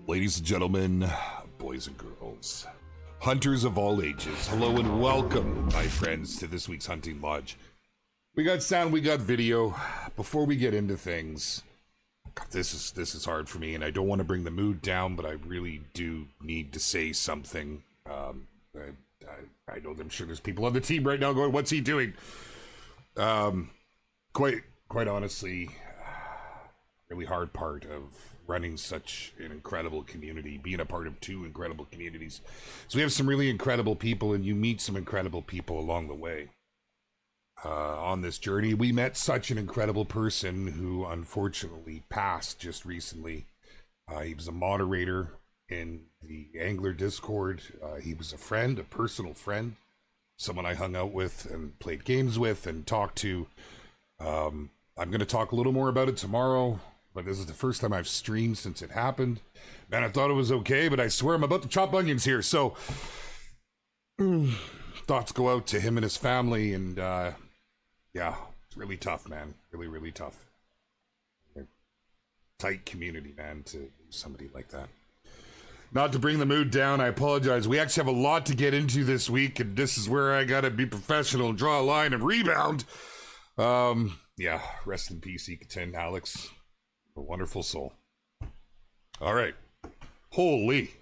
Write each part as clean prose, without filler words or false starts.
Ladies and gentlemen, boys and girls, hunters of all ages, hello and welcome, my friends, to this week's Hunting Lodge. We got sound, we got video. Before we get into things, God, this is hard for me, and I don't want to bring the mood down, but I really do need to say something. I know I'm sure there's people on the team right now going, "What's he doing?" Quite honestly, really hard part of running such an incredible community, being a part of two incredible communities. So we have some really incredible people, and you meet some incredible people along the way. On this journey, we met such an incredible person who unfortunately passed just recently. He was a moderator in the Angler Discord. He was a friend, a personal friend, someone I hung out with and played games with and talked to. I'm going to talk a little more about it tomorrow, but this is the first time I've streamed since it happened. Man, I thought it was okay, but I swear I'm about to chop onions here. So thoughts go out to him and his family, and yeah, it's really tough, man. Really tough. Tight community, man, to lose somebody like that. Not to bring the mood down, I apologize. We actually have a lot to get into this week, and this is where I gotta be professional and draw a line and rebound. Yeah, rest in peace, Etiquette, Alex. A wonderful soul. All right. Holy.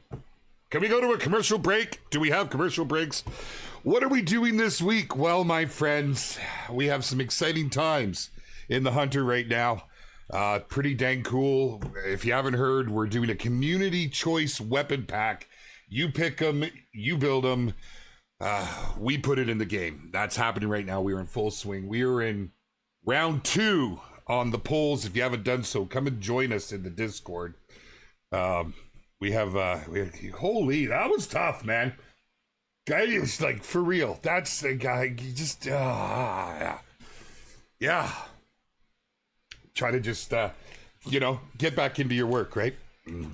Can we go to a commercial break? Do we have commercial breaks? What are we doing this week? Well, my friends, we have some exciting times in the Hunter right now. Pretty dang cool. If you haven't heard, we're doing a community choice weapon pack. You pick them, you build them. We put it in the game. That's happening right now. We are in full swing. We are in round 2 on the polls. If you haven't done so, come and join us in the Discord. We have holy, that was tough, man. Guy is like, for real. That's the guy. You just, yeah. Try to just, get back into your work, right?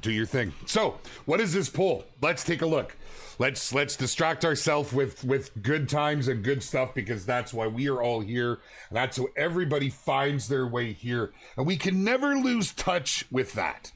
Do your thing. So, what is this poll? Let's take a look. Let's distract ourselves with good times and good stuff, because that's why we are all here. And that's how everybody finds their way here. And we can never lose touch with that.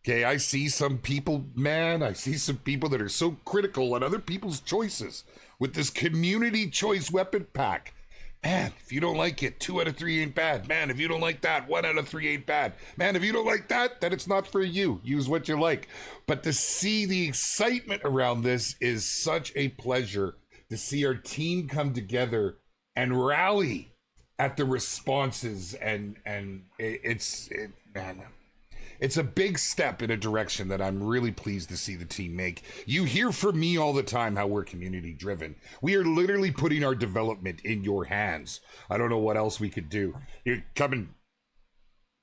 Okay, I see some people, man, I see some people that are so critical on other people's choices with this community choice weapon pack. Man, if you don't like it, 2 out of 3 ain't bad. Man, if you don't like that, 1 out of 3 ain't bad. Man, if you don't like that, then it's not for you. Use what you like. But to see the excitement around this is such a pleasure, to see our team come together and rally at the responses. And it's a big step in a direction that I'm really pleased to see the team make. You hear from me all the time how we're community driven. We are literally putting our development in your hands. I don't know what else we could do. You come and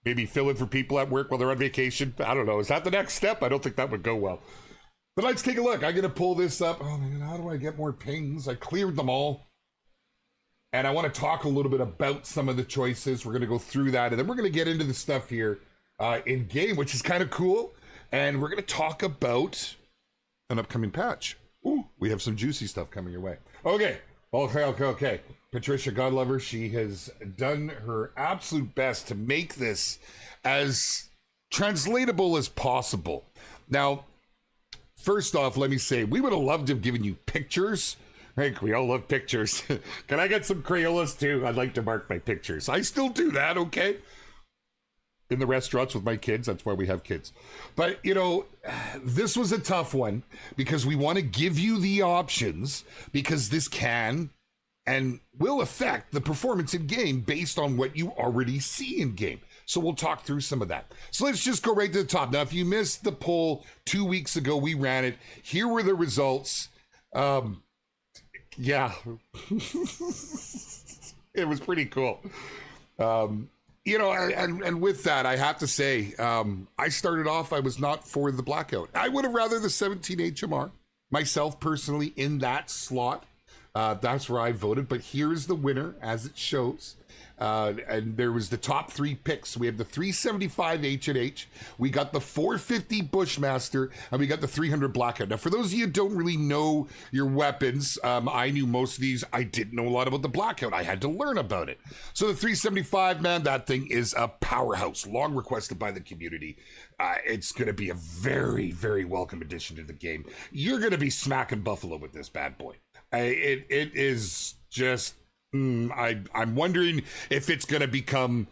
maybe fill in for people at work while they're on vacation. I don't know. Is that the next step? I don't think that would go well. But let's take a look. I'm going to pull this up. Oh man, how do I get more pings? I cleared them all. And I want to talk a little bit about some of the choices. We're going to go through that, and then we're going to get into the stuff here in game, which is kind of cool. And we're going to talk about an upcoming patch. Ooh, we have some juicy stuff coming your way. Okay. Patricia Godlover, she has done her absolute best to make this as translatable as possible. Now, first off, let me say, we would have loved to have given you pictures. Right, we all love pictures. Can I get some Crayolas too? I'd like to mark my pictures. I still do that, okay? In the restaurants with my kids. That's why we have kids. But, this was a tough one because we want to give you the options, because this can and will affect the performance in game based on what you already see in game. So we'll talk through some of that. So let's just go right to the top. Now, if you missed the poll 2 weeks ago, we ran it. Here were the results. Yeah, it was pretty cool. And with that, I have to say, I started off, I was not for the blackout. I would have rather the 17 HMR, myself personally, in that slot. That's where I voted, but here's the winner as it shows. and there was the top 3 picks. We had the 375 H&H, we got the 450 Bushmaster, and we got the 300 Blackout. Now, for those of you who don't really know your weapons, I knew most of these. I didn't know a lot about the Blackout. I had to learn about it. So the 375, man, that thing is a powerhouse, long requested by the community. It's going to be a very, very welcome addition to the game. You're going to be smacking Buffalo with this bad boy. It is just... I'm wondering if it's going to become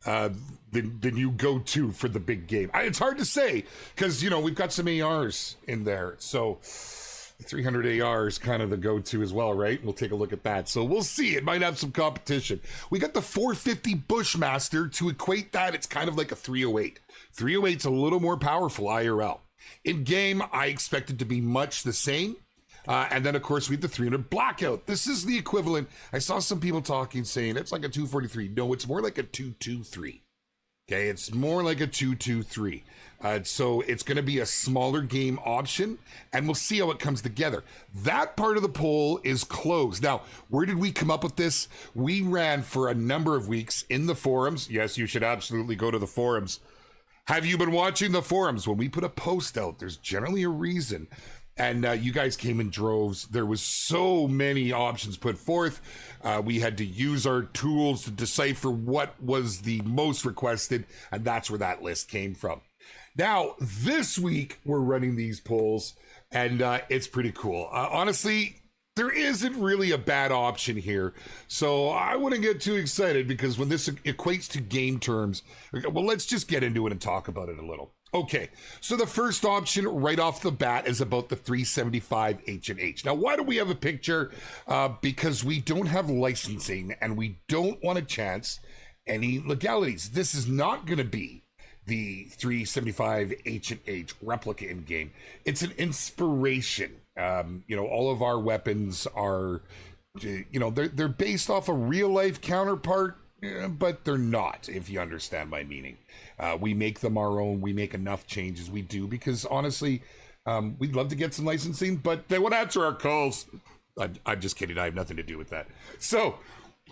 the new go-to for the big game. It's hard to say because, you know, we've got some ARs in there. So 300 AR is kind of the go-to as well, right? We'll take a look at that. So we'll see. It might have some competition. We got the 450 Bushmaster. To equate that, it's kind of like a 308. 308's a little more powerful IRL. In game, I expect it to be much the same. And then, of course, we have the 300 Blackout. This is the equivalent. I saw some people talking, saying it's like a 243. No, it's more like a 223. Okay, it's more like a 223. So it's going to be a smaller game option, and we'll see how it comes together. That part of the poll is closed. Now, where did we come up with this? We ran for a number of weeks in the forums. Yes, you should absolutely go to the forums. Have you been watching the forums? When we put a post out, there's generally a reason. And you guys came in droves. There was so many options put forth. We had to use our tools to decipher what was the most requested, and that's where that list came from. Now, this week, we're running these polls, and it's pretty cool. Honestly, there isn't really a bad option here, so I wouldn't get too excited, because when this equates to game terms, well, let's just get into it and talk about it a little. Okay, so the first option right off the bat is about the 375 H&H. Now, why do we have a picture? Because we don't have licensing, and we don't want to chance any legalities. This is not going to be the 375 H&H replica in game. It's an inspiration. You know, all of our weapons are, you know, they're based off a real life counterpart, but they're not, if you understand my meaning. We make them our own. We make enough changes. We do, because honestly, we'd love to get some licensing, but they won't answer our calls. I'm just kidding. I have nothing to do with that. So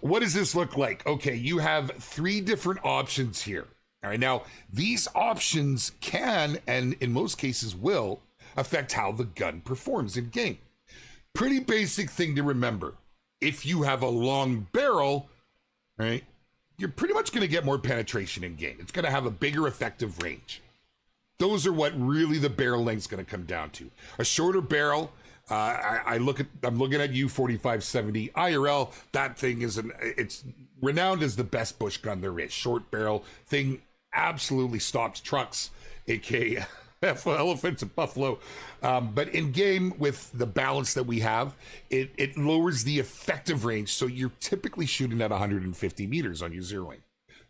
what does this look like? Okay, you have 3 different options here. All right, now these options can, and in most cases will, affect how the gun performs in game. Pretty basic thing to remember. If you have a long barrel, right, you're pretty much going to get more penetration in game. It's going to have a bigger effective range. Those are what really the barrel length's going to come down to. A shorter barrel, I'm looking at U4570 IRL. That thing it's renowned as the best bush gun there is. Short barrel thing absolutely stops trucks, aka elephants and buffalo. But in game, with the balance that we have, it lowers the effective range. So you're typically shooting at 150 meters on your zeroing.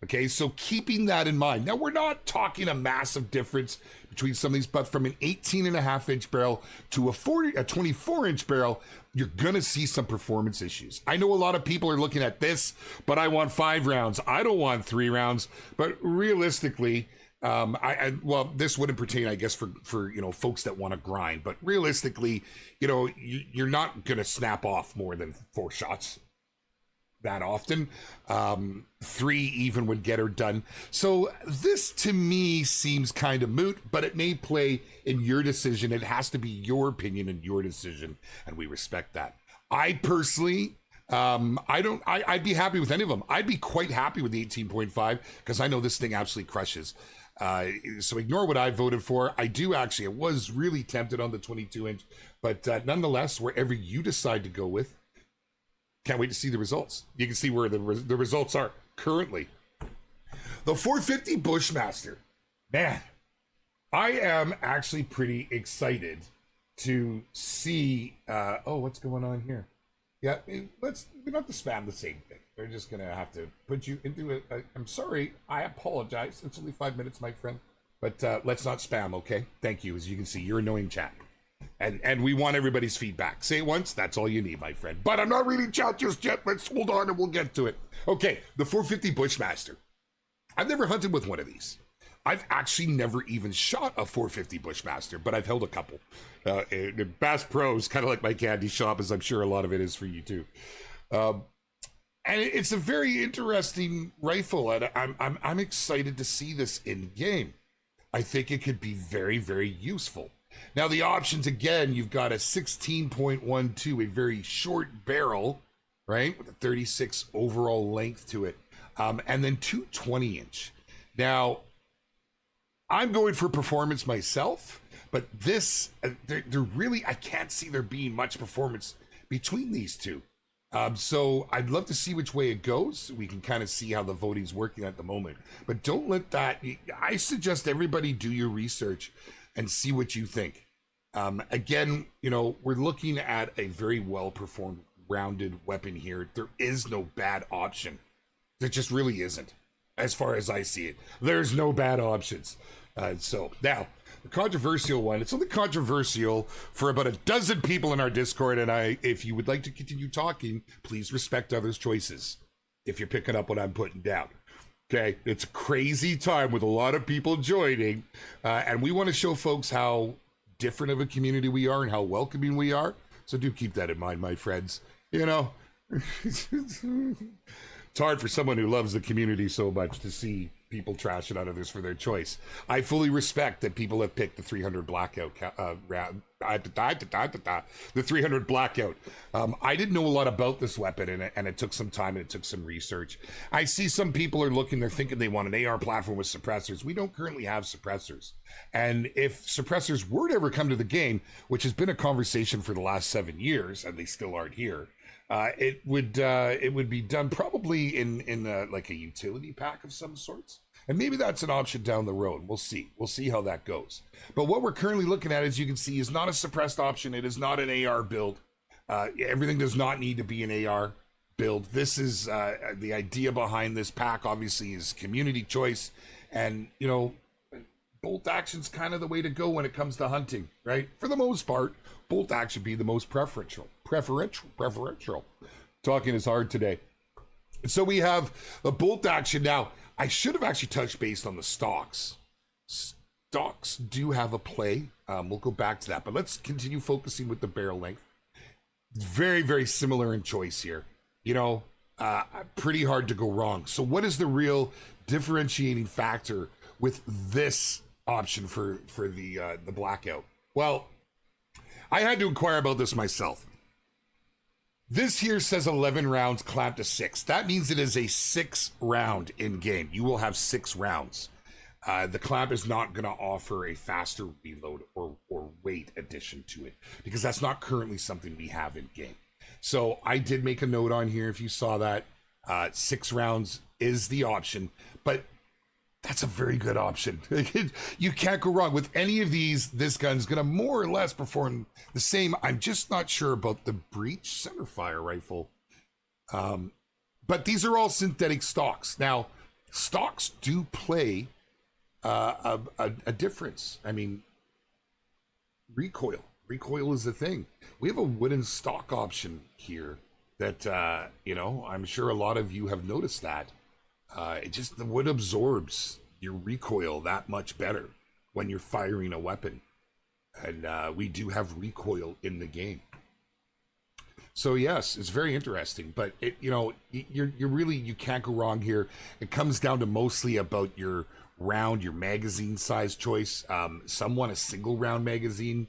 Okay, so keeping that in mind. Now, we're not talking a massive difference between some of these, but from an 18.5-inch barrel to a 24-inch barrel, you're going to see some performance issues. I know a lot of people are looking at this, but I want 5 rounds. I don't want 3 rounds. But realistically, well, this wouldn't pertain, I guess, for you know, folks that want to grind. But realistically, you know, you're not going to snap off more than 4 shots that often. 3 even would get her done. So this to me seems kind of moot, but it may play in your decision. It has to be your opinion and your decision, and we respect that. I personally, I'd be happy with any of them. I'd be quite happy with the 18.5 because I know this thing absolutely crushes. So ignore what I voted for. I was really tempted on the 22-inch, but nonetheless, wherever you decide to go with, can't wait to see the results. You can see where the results are currently. The 450 Bushmaster. Man, I am actually pretty excited to see... what's going on here? Yeah, we don't have to spam the same thing. They're just going to have to put you into I'm sorry. I apologize. It's only 5 minutes, my friend. But let's not spam, okay? Thank you. As you can see, you're annoying chat. And we want everybody's feedback. Say it once, that's all you need, my friend. But I'm not reading chat just yet. Let's hold on and we'll get to it. Okay, the 450 Bushmaster. I've never hunted with one of these. I've actually never even shot a 450 Bushmaster, but I've held a couple. Bass Pro is kind of like my candy shop, as I'm sure a lot of it is for you too. And it's a very interesting rifle, and I'm excited to see this in game. I think it could be very, very useful. Now the options again, you've got a 16.12, a very short barrel, right, with a 36 overall length to it, and then two 20-inch. Now I'm going for performance myself, but this, they're really, I can't see there being much performance between these two. So I'd love to see which way it goes. We can kind of see how the voting's working at the moment. But don't let that, I suggest everybody do your research and see what you think. Again, you know, we're looking at a very well-performed, rounded weapon here. There is no bad option. There just really isn't, as far as I see it. There's no bad options. So now, the controversial one, it's only controversial for about a dozen people in our Discord, and if you would like to continue talking, please respect others' choices, if you're picking up what I'm putting down. Okay, it's a crazy time with a lot of people joining, and we want to show folks how different of a community we are and how welcoming we are, so do keep that in mind, my friends. You know, it's hard for someone who loves the community so much to see people trashing on others for their choice. I fully respect that people have picked the 300 blackout round. The 300 blackout. I didn't know a lot about this weapon, and it took some time and it took some research. I see some people are looking, they're thinking they want an AR platform with suppressors. We don't currently have suppressors. And if suppressors were to ever come to the game, which has been a conversation for the last 7 years, and they still aren't here, it would be done probably in like a utility pack of some sorts. And maybe that's an option down the road. We'll see how that goes. But what we're currently looking at, as you can see, is not a suppressed option. It is not an AR build. Everything does not need to be an AR build. This is the idea behind this pack, obviously, is community choice. And, you know, bolt action's kind of the way to go when it comes to hunting, right? For the most part, bolt action be the most preferential. Talking is hard today. So we have a bolt action now. I should have actually touched base on the stocks. Stocks do have a play. We'll go back to that, but let's continue focusing with the barrel length. Very, very similar in choice here. You know, pretty hard to go wrong. So what is the real differentiating factor with this option for the blackout? Well, I had to inquire about this myself. This here says 11 rounds clamped to 6. That means it is a 6 round in game. You will have 6 rounds. The clamp is not going to offer a faster reload or weight addition to it, because that's not currently something we have in game. So I did make a note on here, if you saw that, 6 rounds is the option, but that's a very good option. You can't go wrong with any of these. This gun's going to more or less perform the same. I'm just not sure about the breech centerfire rifle. But these are all synthetic stocks. Now, stocks do play a difference. I mean, recoil. Recoil is the thing. We have a wooden stock option here that, you know, I'm sure a lot of you have noticed that. The wood absorbs your recoil that much better when you're firing a weapon, and we do have recoil in the game. So yes, it's very interesting. But you know, you can't go wrong here. It comes down to mostly about your round, your magazine size choice. Some want a single round magazine.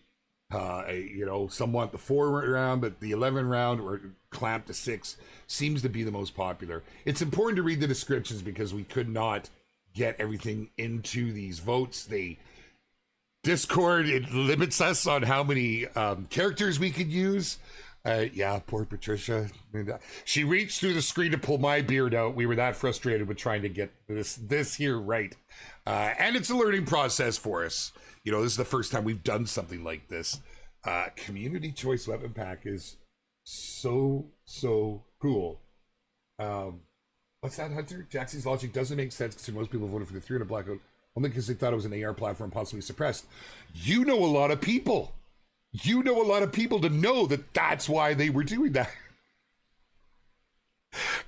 You know, some want the 4 round, but the 11 round or clamp to 6 seems to be the most popular. It's important to read the descriptions because we could not get everything into these votes. Discord, it limits us on how many characters we could use. Yeah, poor Patricia. She reached through the screen to pull my beard out. We were that frustrated with trying to get this here right. And it's a learning process for us. You know, this is the first time we've done something like this. Community choice weapon pack is so cool. What's that, Hunter? Jaxie's logic doesn't make sense because most people voted for the 300 blackout only because they thought it was an AR platform possibly suppressed. You know a lot of people. You know a lot of people to know that that's why they were doing that.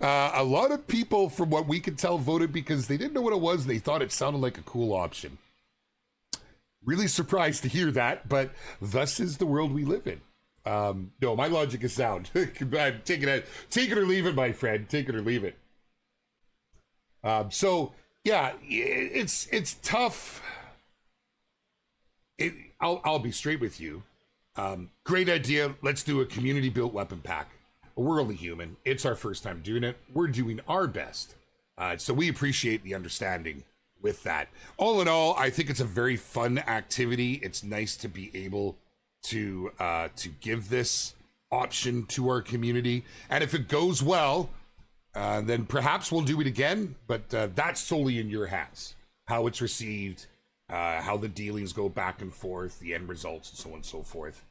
A lot of people, from what we could tell, voted because they didn't know what it was. They thought it sounded like a cool option. Really surprised to hear that, but thus is the world we live in. No, my logic is sound. Take it or leave it, my friend. Take it or leave it. So yeah, it's tough. I'll be straight with you. Great idea. Let's do a community built weapon pack. We're only human. It's our first time doing it. We're doing our best. So we appreciate the understanding with that. All in all, I think it's a very fun activity. It's nice to be able to give this option to our community. And if it goes well, then perhaps we'll do it again. But that's solely in your hands. How it's received, how the dealings go back and forth, the end results, and so on and so forth.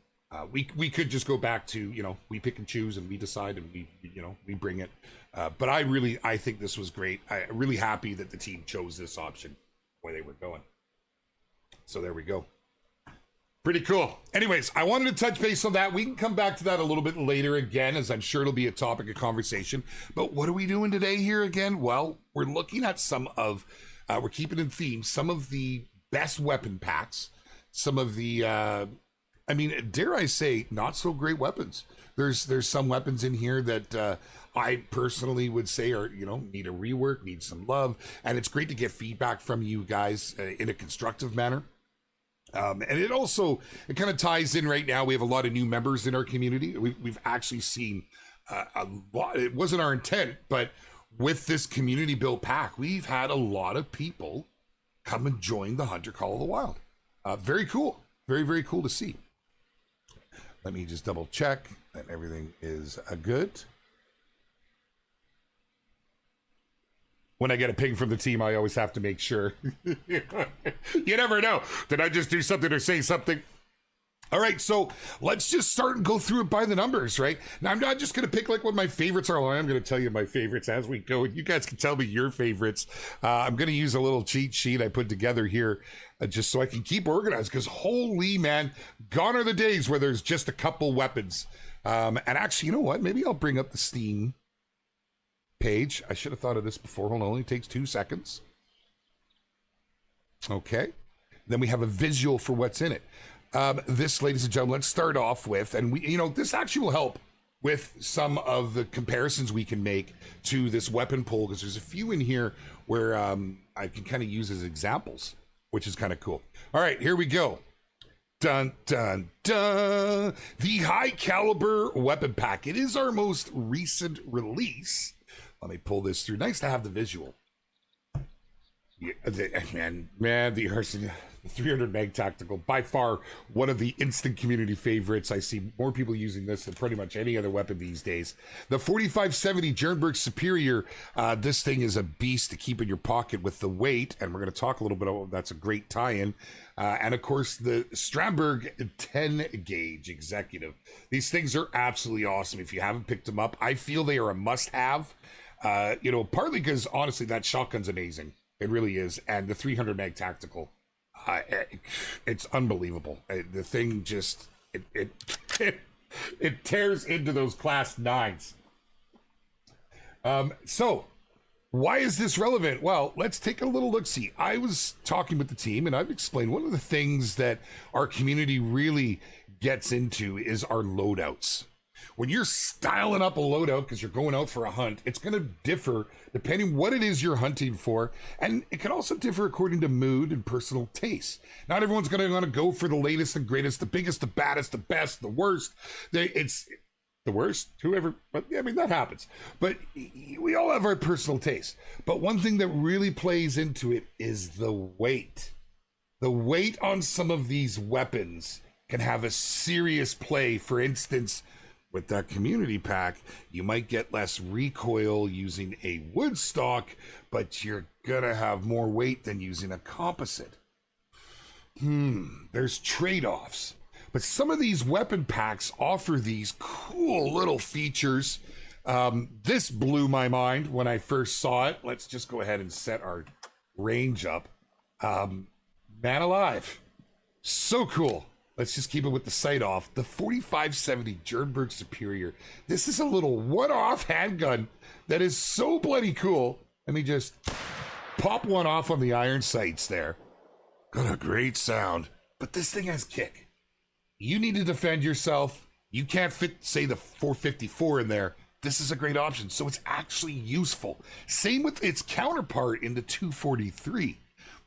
We could just go back to, we pick and choose and we decide and we bring it. But I think this was great. I'm really happy that the team chose this option where they were going. So there we go. Pretty cool. Anyways, I wanted to touch base on that. We can come back to that a little bit later again, as I'm sure it'll be a topic of conversation. But what are we doing today here again? Well, we're looking at we're keeping in theme, some of the best weapon packs, some of the, dare I say, not so great weapons. There's some weapons in here that I personally would say are, need a rework, need some love. And it's great to get feedback from you guys in a constructive manner. And it kind of ties in right now. We have a lot of new members in our community. We've actually seen a lot. It wasn't our intent, but with this community built pack, we've had a lot of people come and join the Hunter Call of the Wild. Very cool. Very, very cool to see. Let me just double check that everything is good. When I get a ping from the team, I always have to make sure. You never know. Did I just do something or say something? All right, so let's just start and go through it by the numbers, right? Now, I'm not just going to pick like what my favorites are. I'm going to tell you my favorites as we go. You guys can tell me your favorites. I'm going to use a little cheat sheet I put together here just so I can keep organized, because holy man, gone are the days where there's just a couple weapons. And actually, you know what? Maybe I'll bring up the Steam page. I should have thought of this before. Hold on, only takes 2 seconds. Okay. Then we have a visual for what's in it. This, ladies and gentlemen, let's start off with, and this actually will help with some of the comparisons we can make to this weapon pool, because there's a few in here where I can kind of use as examples, which is kind of cool. All right, here we go. Dun, dun, dun. The High Caliber Weapon Pack. It is our most recent release. Let me pull this through. Nice to have the visual. Yeah, the arson. 300 meg tactical, by far one of the instant community favorites. I see more people using this than pretty much any other weapon these days. The 4570 Jernberg Superior, this thing is a beast to keep in your pocket with the weight, and we're going to talk a little bit about that's a great tie-in. And of course the Strandberg 10 gauge Executive. These things are absolutely awesome. If you haven't picked them up, I feel they are a must-have. Partly because honestly that shotgun's amazing. It really is. And the 300 meg tactical, it's unbelievable. The thing just it tears into those class 9s. So why is this relevant? Well, let's take a little look-see. I was talking with the team and I've explained one of the things that our community really gets into is our loadouts. When you're styling up a loadout because you're going out for a hunt, it's going to differ depending what it is you're hunting for. And it can also differ according to mood and personal taste. Not everyone's going to want to go for the latest and greatest, the biggest, the baddest, the best, the worst. It's the worst, whoever, but I mean, that happens. But we all have our personal taste. But one thing that really plays into it is the weight. The weight on some of these weapons can have a serious play. For instance, with that community pack, you might get less recoil using a wood stock, but you're gonna have more weight than using a composite. There's trade-offs. But some of these weapon packs offer these cool little features. This blew my mind when I first saw it. Let's just go ahead and set our range up. Man alive. So cool. Let's just keep it with the sight off. The 4570 Jernberg Superior. This is a little one-off handgun that is so bloody cool. Let me just pop one off on the iron sights there. Got a great sound. But this thing has kick. You need to defend yourself. You can't fit, say, the 454 in there. This is a great option. So it's actually useful. Same with its counterpart in the 243.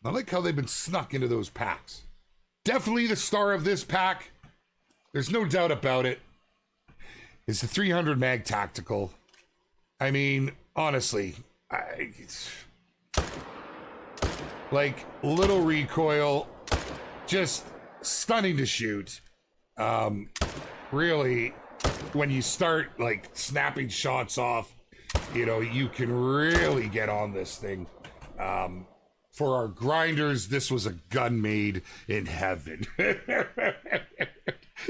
I like how they've been snuck into those packs. Definitely the star of this pack, there's no doubt about it, is the 300 mag tactical. I mean, honestly, like little recoil, just stunning to shoot. Really, when you start like snapping shots off, you know, you can really get on this thing. For our grinders, this was a gun made in heaven.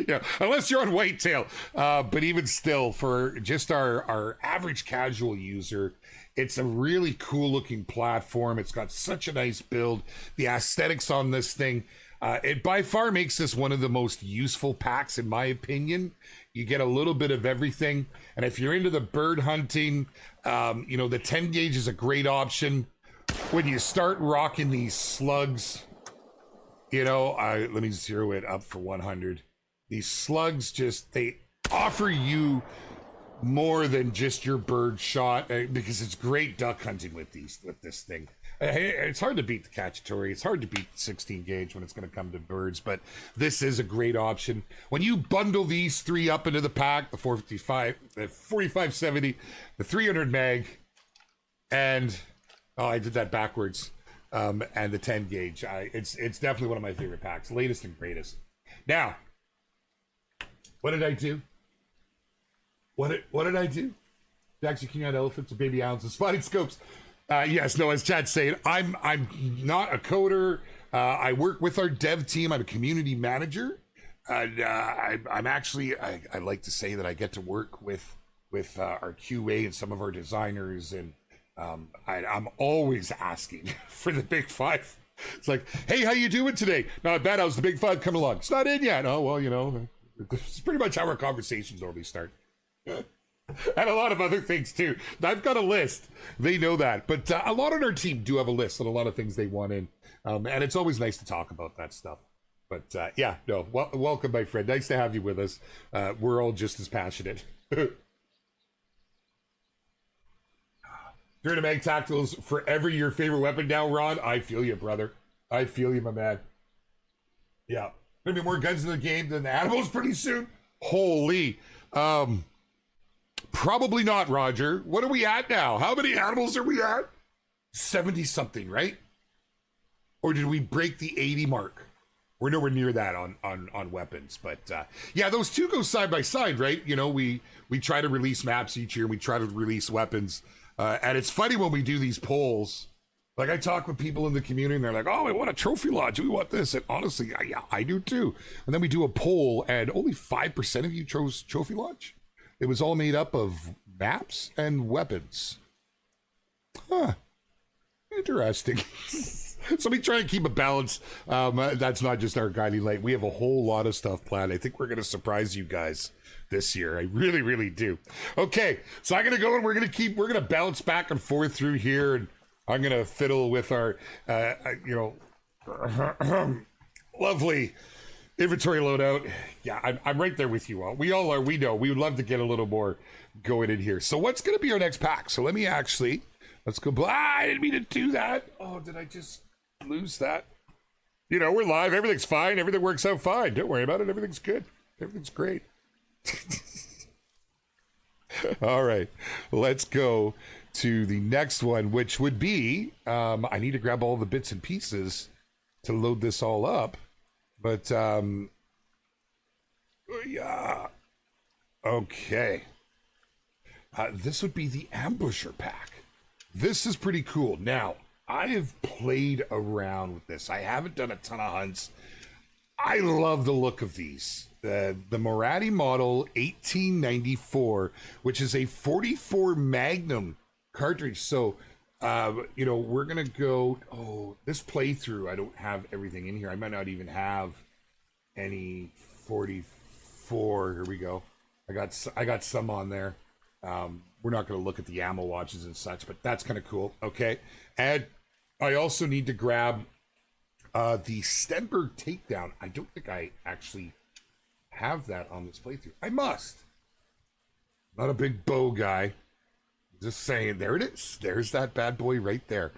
Yeah, unless you're on whitetail. But even still, for just our average casual user, it's a really cool looking platform. It's got such a nice build. The aesthetics on this thing, it by far makes this one of the most useful packs, in my opinion. You get a little bit of everything. And if you're into the bird hunting, you know, the 10 gauge is a great option. When you start rocking these slugs, you know, let me zero it up for 100. These slugs just, they offer you more than just your bird shot, because it's great duck hunting with this thing. It's hard to beat the Cacciatore. It's hard to beat the 16 gauge when it's going to come to birds, but this is a great option. When you bundle these three up into the pack, the 455, the 4570, the 300 mag, and oh, I did that backwards. And the 10 gauge. It's definitely one of my favorite packs. Latest and greatest. Now, what did I do? What did I do? Jackson King out elephants and baby owls and spotted scopes. Yes, no, as Chad's saying, I'm not a coder. I work with our dev team. I'm a community manager. And I'm actually, I like to say that I get to work with our QA and some of our designers, and I'm always asking for the big five. It's like, hey, how you doing today? Not bad. How's the big five coming along? It's not in yet. Oh, well, you know, it's pretty much how our conversations normally start. And a lot of other things too. I've got a list. They know that. But a lot on our team do have a list of a lot of things they want in. And it's always nice to talk about that stuff. But yeah, no, welcome, my friend. Nice to have you with us. We're all just as passionate. You're in a Mag Tacticals, forever your favorite weapon now, Ron. I feel you, brother. I feel you, my man. Yeah. Gonna be more guns in the game than the animals pretty soon. Holy. Probably not, Roger. What are we at now? How many animals are we at? 70 something, right? Or did we break the 80 mark? We're nowhere near that on weapons, but yeah, those two go side by side, right? You know, we try to release maps each year. We try to release weapons. And it's funny when we do these polls. Like, I talk with people in the community and they're like, oh, we want a trophy lodge. We want this. And honestly, yeah, I do too. And then we do a poll and only 5% of you chose trophy lodge. It was all made up of maps and weapons. Huh. Interesting. So we try and keep a balance. That's not just our guiding light. We have a whole lot of stuff planned. I think we're going to surprise you guys this year. I really, really do. Okay, so I'm going to go and we're going to bounce back and forth through here, and I'm going to fiddle with our, lovely inventory loadout. Yeah, I'm right there with you all. We all are. We know. We would love to get a little more going in here. So what's going to be our next pack? So let's go. I didn't mean to do that. Oh, did I just lose that? You know, we're live. Everything's fine. Everything works out fine. Don't worry about it. Everything's good. Everything's great. All right, let's go to the next one, which would be, I need to grab all the bits and pieces to load this all up, but yeah, okay. This would be the Ambusher pack. This is pretty cool. Now, I have played around with this. I haven't done a ton of hunts. I love the look of these. The Moratti model 1894, which is a 44 Magnum cartridge. So, you know, we're going to go, this playthrough, I don't have everything in here. I might not even have any 44. Here we go. I got some on there. We're not going to look at the ammo watches and such, but that's kind of cool. Okay. And I also need to grab the Stenberg takedown. I don't think I actually have that on this playthrough. I must. Not a big bow guy. Just saying, there it is. There's that bad boy right there.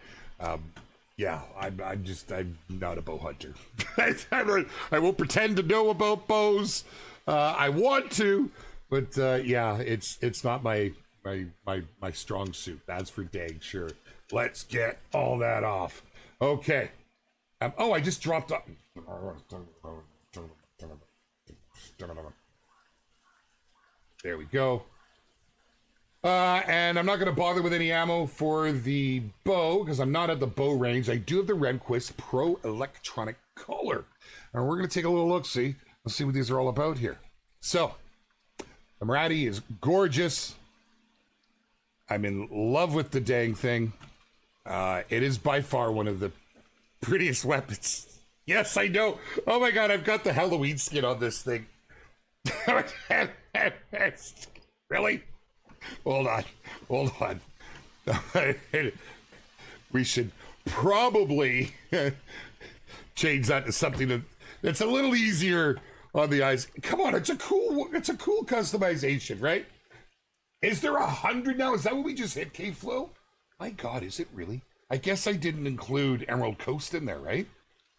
Yeah, I'm not a bow hunter. I won't pretend to know about bows. I want to, but yeah, it's not my strong suit. That's for dang sure. Let's get all that off. Okay. Oh, I just dropped up. There we go. And I'm not going to bother with any ammo for the bow because I'm not at the bow range. I do have the Renquist Pro Electronic Collar. And we're going to take a little look-see. Let's see what these are all about here. So, the Marati is gorgeous. I'm in love with the dang thing. It is by far one of the prettiest weapons. Yes, I know. Oh my god, I've got the Halloween skin on this thing. Really? Hold on. We should probably change that to something that's a little easier on the eyes. Come on, it's a cool customization, right? Is there 100 now? Is that what we just hit, K-Flow? My god, is it really? I guess I didn't include Emerald Coast in there, right?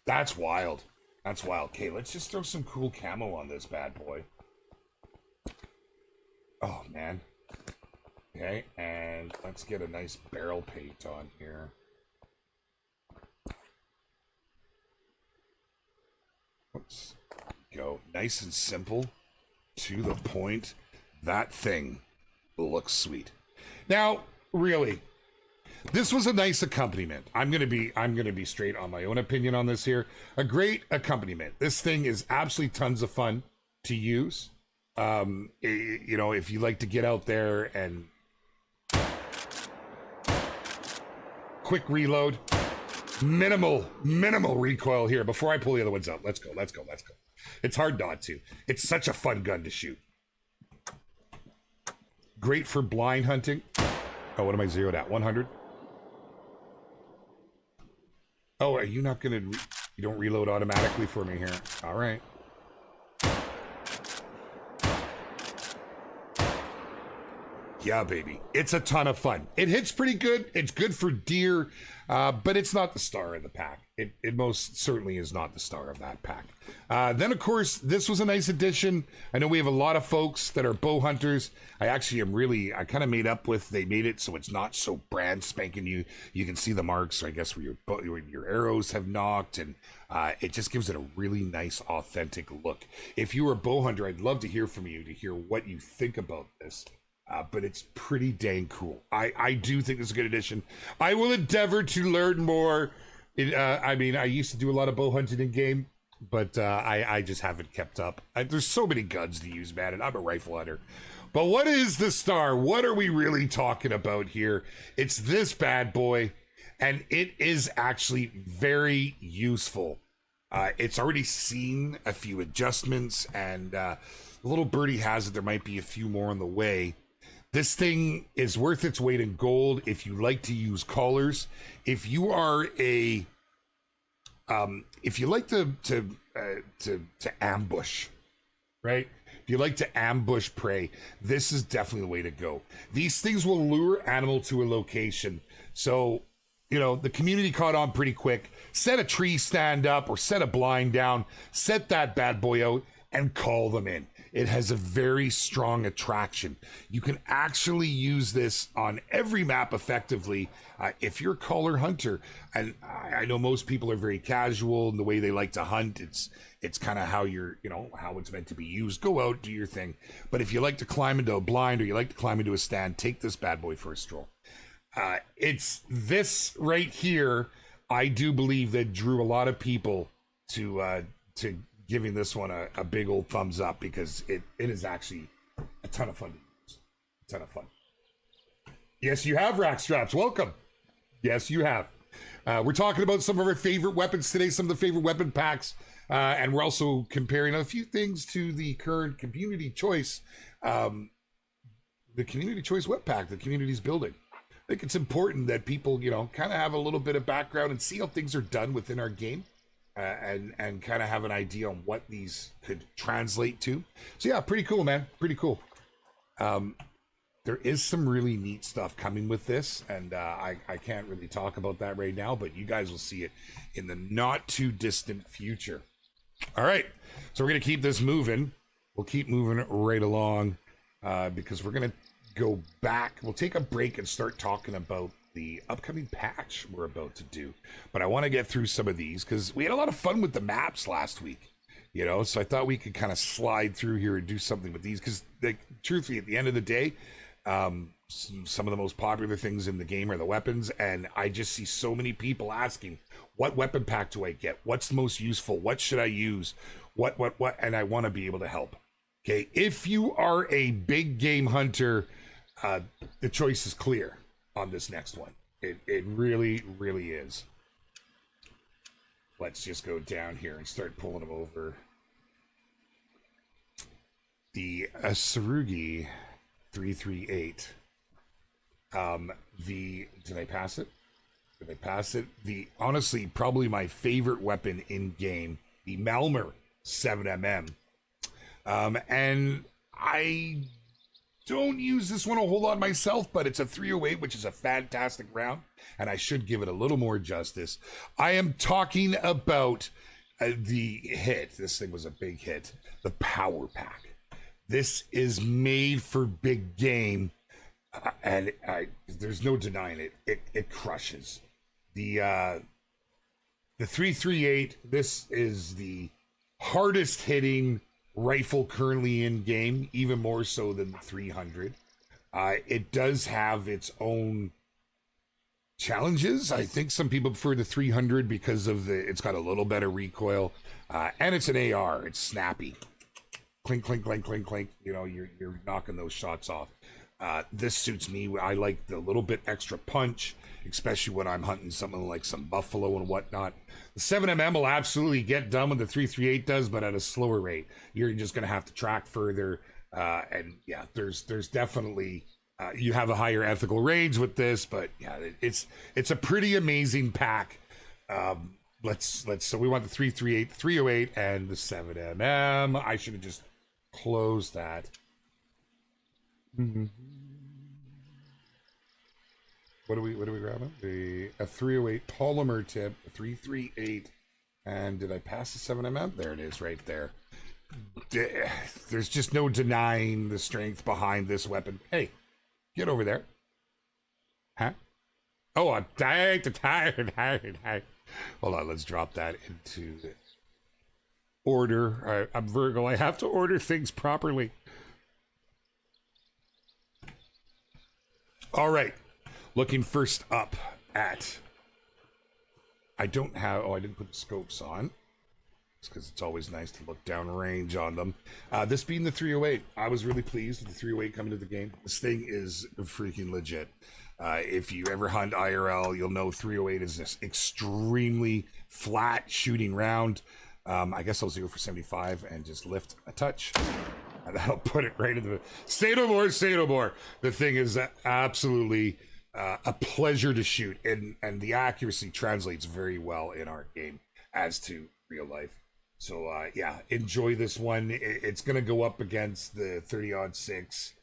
That's wild. That's wild. Okay, let's just throw some cool camo on this bad boy. Oh, man. Okay, and let's get a nice barrel paint on here. Oops. Go. Nice and simple. To the point. That thing looks sweet. Now, really, this was a nice accompaniment. I'm gonna be straight on my own opinion on this here. A great accompaniment. This thing is absolutely tons of fun to use. You know, if you like to get out there and quick reload, minimal recoil here before I pull the other ones out. Let's go. It's hard not to. It's such a fun gun to shoot. Great for blind hunting. Oh, what am I zeroed at? 100? Oh, are you not gonna, you don't reload automatically for me here? All right. Yeah, baby. It's a ton of fun. It hits pretty good. It's good for deer, but it's not the star of the pack. It most certainly is not the star of that pack. Then, of course, this was a nice addition. I know we have a lot of folks that are bow hunters. I kind of made up with, they made it so it's not so brand spanking new. You can see the marks, I guess, where your arrows have knocked, and it just gives it a really nice, authentic look. If you were a bow hunter, I'd love to hear from you, to hear what you think about this. But it's pretty dang cool. I do think it's a good addition. I will endeavor to learn more. I mean, I used to do a lot of bow hunting in game, but I just haven't kept up. There's so many guns to use, man, and I'm a rifle hunter. But what is the star? What are we really talking about here? It's this bad boy, and it is actually very useful. It's already seen a few adjustments, and little birdie has it there might be a few more on the way. This thing is worth its weight in gold if you like to use collars. If you are if you like to ambush, right? If you like to ambush prey, this is definitely the way to go. These things will lure animal to a location. So, you know, the community caught on pretty quick. Set a tree stand up or set a blind down. Set that bad boy out and call them in. It has a very strong attraction. You can actually use this on every map effectively if you're a collar hunter. And I know most people are very casual in the way they like to hunt. It's kind of how how it's meant to be used. Go out, do your thing. But if you like to climb into a blind or you like to climb into a stand, take this bad boy for a stroll. It's this right here, I do believe, that drew a lot of people to giving this one a big old thumbs up, because it is actually a ton of fun to use. A ton of fun. Yes, you have, rack straps. Welcome. Yes, you have. We're talking about some of our favorite weapons today, some of the favorite weapon packs, and we're also comparing a few things to the current community choice, the community choice web pack the community's building. I think it's important that people, kind of have a little bit of background and see how things are done within our game. and kind of have an idea on what these could translate to. So yeah, pretty cool, man. Pretty cool. There is some really neat stuff coming with this, and I can't really talk about that right now, but you guys will see it in the not too distant future. All right, so we're gonna keep this moving. We'll keep moving right along because we're gonna go back. We'll take a break and start talking about the upcoming patch we're about to do. But I want to get through some of these because we had a lot of fun with the maps last week. You know, so I thought we could kind of slide through here and do something with these because, truthfully, at the end of the day, some of the most popular things in the game are the weapons, and I just see so many people asking, what weapon pack do I get? What's the most useful? What should I use? What? And I want to be able to help. Okay, if you are a big game hunter, the choice is clear on this next one. It really, really is. Let's just go down here and start pulling them over. The Sarugi 338. Did I pass it? Did I pass it? Honestly, probably my favorite weapon in game, the Malmer 7mm. And I don't use this one a whole lot myself, but it's a 308, which is a fantastic round, and I should give it a little more justice. I am talking about the hit. This thing was a big hit. The Power Pack. This is made for big game, and there's no denying it. It crushes. The 338, this is the hardest hitting rifle currently in game, even more so than the 300. It does have its own challenges. I think some people prefer the 300 because of it's got a little better recoil, and it's an AR. It's snappy. Clink, clink, clink, clink, clink. You know, you're knocking those shots off. This suits me. I like the little bit extra punch, especially when I'm hunting something like some buffalo and whatnot. The 7mm will absolutely get done when the 338 does, but at a slower rate. You're just going to have to track further. And yeah, there's definitely, you have a higher ethical range with this, but yeah, it's a pretty amazing pack. So we want the 338, 308, and the 7mm. I should have just closed that. Mm-hmm. What are we grabbing? A 308 polymer tip, a 338, and did I pass the 7mm? There it is, right there. There's just no denying the strength behind this weapon. Hey, get over there. Huh? Oh, I'm tired. Hold on, let's drop that into order. I'm Virgo. I have to order things properly. All right. Looking first up at, I didn't put the scopes on. It's because it's always nice to look down range on them. This being the 308, I was really pleased with the 308 coming to the game. This thing is freaking legit. If you ever hunt IRL, you'll know 308 is this extremely flat shooting round. I guess I'll 0 for 75 and just lift a touch. And that'll put it right in the... Say no more, say no more. The thing is absolutely... a pleasure to shoot, and the accuracy translates very well in our game as to real life. So yeah, enjoy this one. It's going to go up against the 30-06.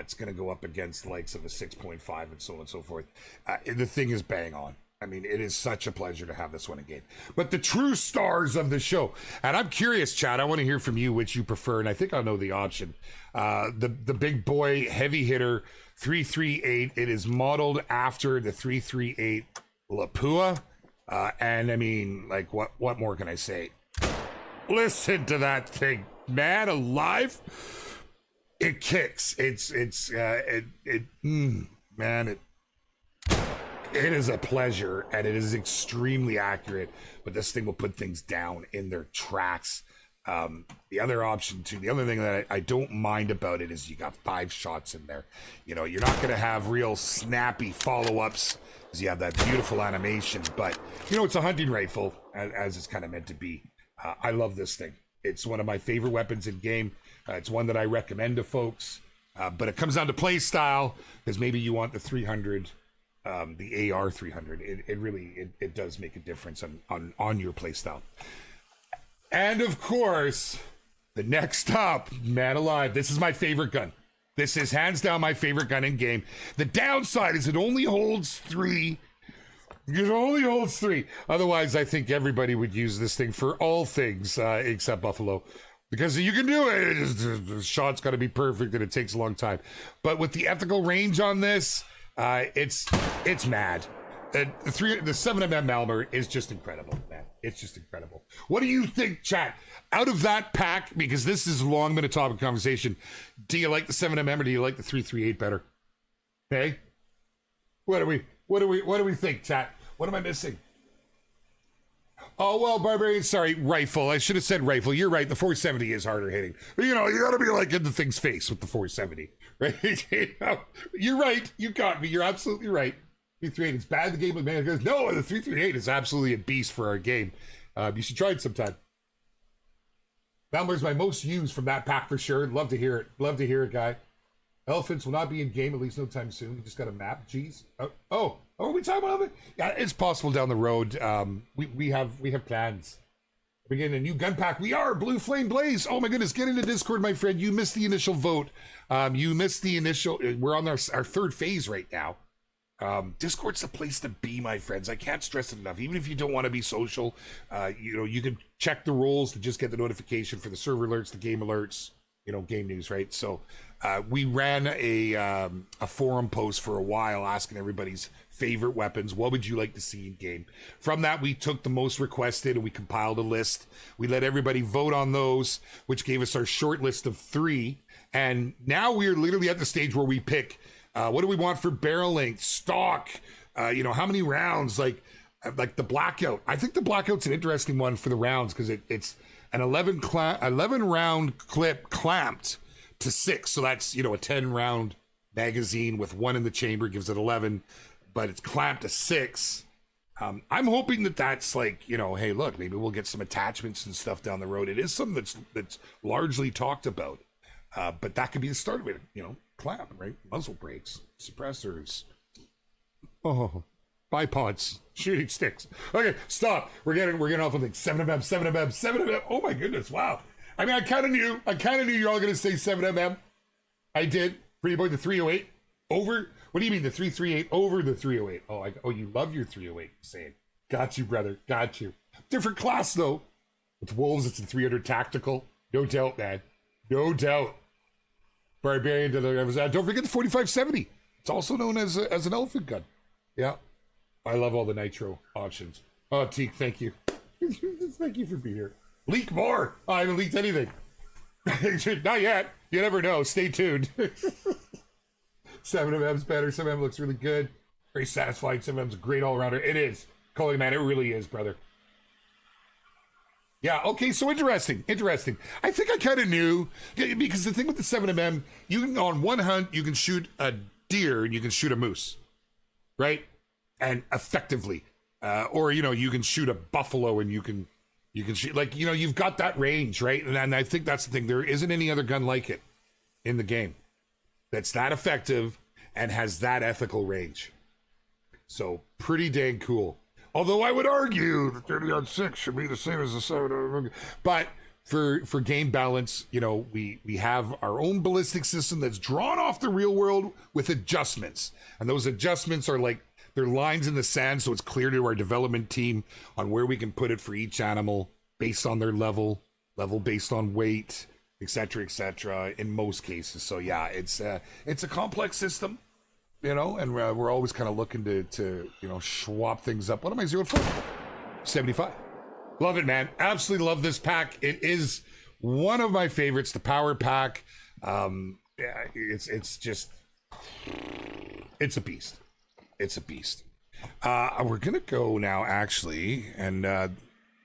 It's going to go up against the likes of a 6.5 and so on and so forth. The thing is bang on. I mean, it is such a pleasure to have this one again. But the true stars of the show, and I'm curious, Chad, I want to hear from you which you prefer, and I think I'll know the option. The big boy heavy hitter 338. It is modeled after the 338 Lapua, and I mean, like, what more can I say? Listen to that thing, man, alive! It kicks. Man, it is a pleasure, and it is extremely accurate, but this thing will put things down in their tracks. The other option too, the other thing that I don't mind about it is you got 5 shots in there. You know, you're not going to have real snappy follow-ups because you have that beautiful animation, but you know, it's a hunting rifle as it's kind of meant to be. I love this thing. It's one of my favorite weapons in game. It's one that I recommend to folks, but it comes down to play style, because maybe you want the 300 the AR 300. It really it does make a difference on your playstyle. And of course, the next up, man alive, this is my favorite gun. This is hands down my favorite gun in game. The downside is it only holds 3. It only holds 3. Otherwise, I think everybody would use this thing for all things except Buffalo. Because you can do it. The shot's got to be perfect and it takes a long time. But with the ethical range on this, it's mad. The 7mm Malmer is just incredible, man. It's just incredible. What do you think, chat? Out of that pack, because this has long been a topic of conversation, do you like the 7mm or do you like the 338 better? Okay? What do we think, chat? What am I missing? Oh, well, Barbarian, sorry, rifle. I should have said rifle. You're right. The 470 is harder hitting. But, you got to be like in the thing's face with the 470, right? You're right. You got me. You're absolutely right. 338 is bad. The game with man goes, no, the 338 is absolutely a beast for our game. You should try it sometime. Malmer's my most used from that pack for sure. Love to hear it. Love to hear it, guy. Elephants will not be in game at least no time soon. We just got a map. Jeez. Oh, are we talking about it? Yeah, it's possible down the road. We have plans. We're getting a new gun pack. We are Blue Flame Blaze. Oh my goodness, get into Discord, my friend. You missed the initial vote. You missed the initial. We're on our third phase right now. Discord's the place to be, my friends. I can't stress it enough. Even if you don't want to be social, you can check the roles to just get the notification for the server alerts, the game alerts, game news, right? So we ran a forum post for a while asking everybody's favorite weapons. What would you like to see in game? From that, we took the most requested and we compiled a list. We let everybody vote on those, which gave us our short list of 3. And now we're literally at the stage where we pick what do we want for barrel length, stock, how many rounds, like the blackout. I think the blackout's an interesting one for the rounds because it's an 11 round clip clamped to 6. So that's, a 10 round magazine with 1 in the chamber gives it 11, but it's clamped to 6. I'm hoping that's like, hey, look, maybe we'll get some attachments and stuff down the road. It is something that's largely talked about, but that could be the start of it, clamp, right? Muzzle brakes, suppressors, bipods, shooting sticks. Okay, stop. We're getting off on things. 7mm. Oh my goodness, wow. I mean, I kind of knew you're all going to say 7mm. I did. Pretty boy, the 308 over. What do you mean the 338 over the 308? Oh, you love your 308. Saying, got you, brother. Got you. Different class though. With Wolves, it's a 300 tactical. No doubt, man. No doubt. Barbarian. Don't forget the 4570. It's also known as an elephant gun. Yeah. I love all the nitro options. Oh, Teak, thank you. Thank you for being here. Leak more. I haven't leaked anything. Not yet. You never know. Stay tuned. 7mm's better. 7mm looks really good. Very satisfying. 7mm's a great all-rounder. It is. Calling man, it really is, brother. Yeah, okay, so interesting. I think I kind of knew, because the thing with the 7mm, you can, on one hunt, you can shoot a deer and you can shoot a moose, right? And effectively. Or, you can shoot a buffalo and you can shoot, you've got that range, right? And I think that's the thing. There isn't any other gun like it in the game that's that effective and has that ethical range. So, pretty dang cool. Although I would argue that 30-on-6 should be the same as the 7. But for game balance, we have our own ballistic system that's drawn off the real world with adjustments. And those adjustments are like, they're lines in the sand, so it's clear to our development team on where we can put it for each animal based on their level based on weight, etc., in most cases. So yeah, it's a complex system. And we're always kind of looking to swap things up. What am I 0-4? 75. Love it, man. Absolutely love this pack. It is one of my favorites, the power pack. It's a beast. It's a beast. We're gonna go now, actually, and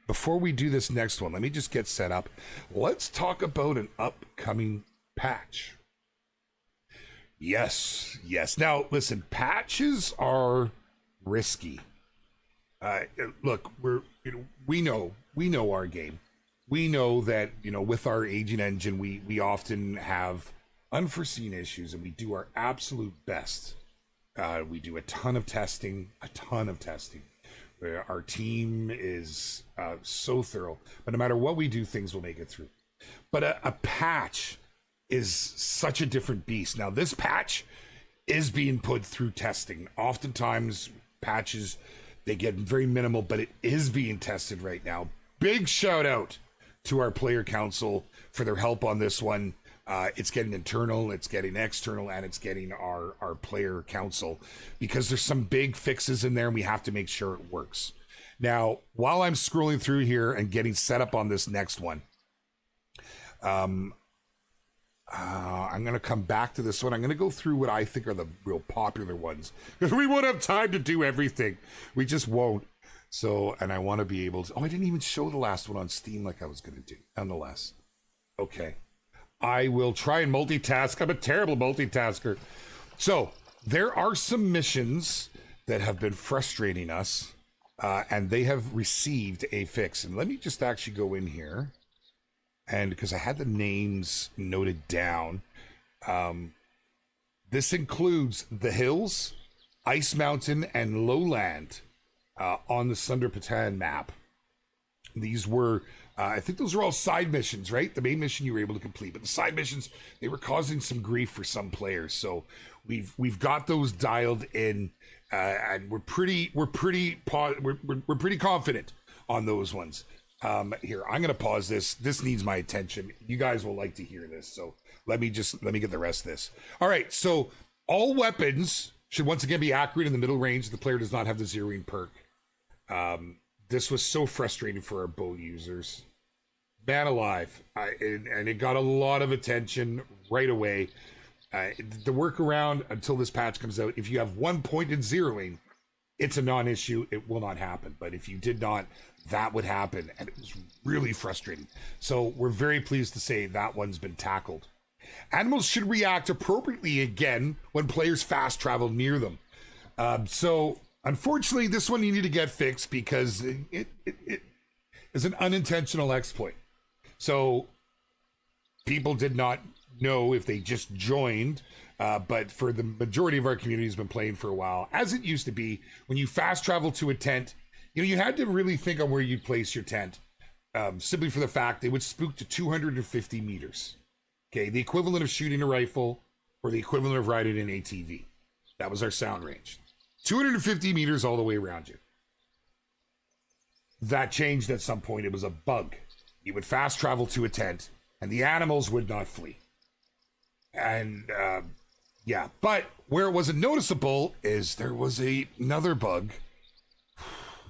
before we do this next one, let me just get set up. Let's talk about an upcoming patch. Yes. Now, listen, patches are risky. Look, we know our game. We know that, with our agent engine, we often have unforeseen issues, and we do our absolute best We do a ton of testing, Our team is so thorough, but no matter what we do, things will make it through. But a patch is such a different beast. Now, this patch is being put through testing. Oftentimes, patches, they get very minimal, but it is being tested right now. Big shout out to our player council for their help on this one. It's getting internal, it's getting external, and it's getting our player council, because there's some big fixes in there and we have to make sure it works. Now, while I'm scrolling through here and getting set up on this next one, I'm going to come back to this one. I'm going to go through what I think are the real popular ones, because we won't have time to do everything. We just won't. So, and I want to be able to... Oh, I didn't even show the last one on Steam like I was going to do. Nonetheless. Okay. I will try and multitask. I'm a terrible multitasker. So, there are some missions that have been frustrating us, and they have received a fix. And let me just actually go in here. And because I had the names noted down, this includes the hills, Ice Mountain, and Lowland on the Sundar Patan map. These were, I think those are all side missions, right? The main mission you were able to complete, but the side missions, they were causing some grief for some players. So we've got those dialed in, and we're pretty confident on those ones. Here, I'm going to pause this. This needs my attention. You guys will like to hear this. So let me get the rest of this. All right. So all weapons should once again be accurate in the middle range. The player does not have the zeroing perk. This was so frustrating for our bow users. Man alive. And it got a lot of attention right away. The workaround until this patch comes out, if you have 1 point in zeroing, it's a non-issue. It will not happen. But if you did not, that would happen, and it was really frustrating. So we're very pleased to say that one's been tackled. Animals should react appropriately again when players fast travel near them. So unfortunately, this one needed to get fixed because it is an unintentional exploit. So people did not know if they just joined, but for the majority of our community has been playing for a while, as it used to be. When you fast travel to a tent, you had to really think on where you'd place your tent, simply for the fact they would spook to 250 meters. Okay, the equivalent of shooting a rifle or the equivalent of riding an ATV. That was our sound range. 250 meters all the way around you. That changed at some point. It was a bug. You would fast travel to a tent and the animals would not flee. And yeah, but where it wasn't noticeable is there was another bug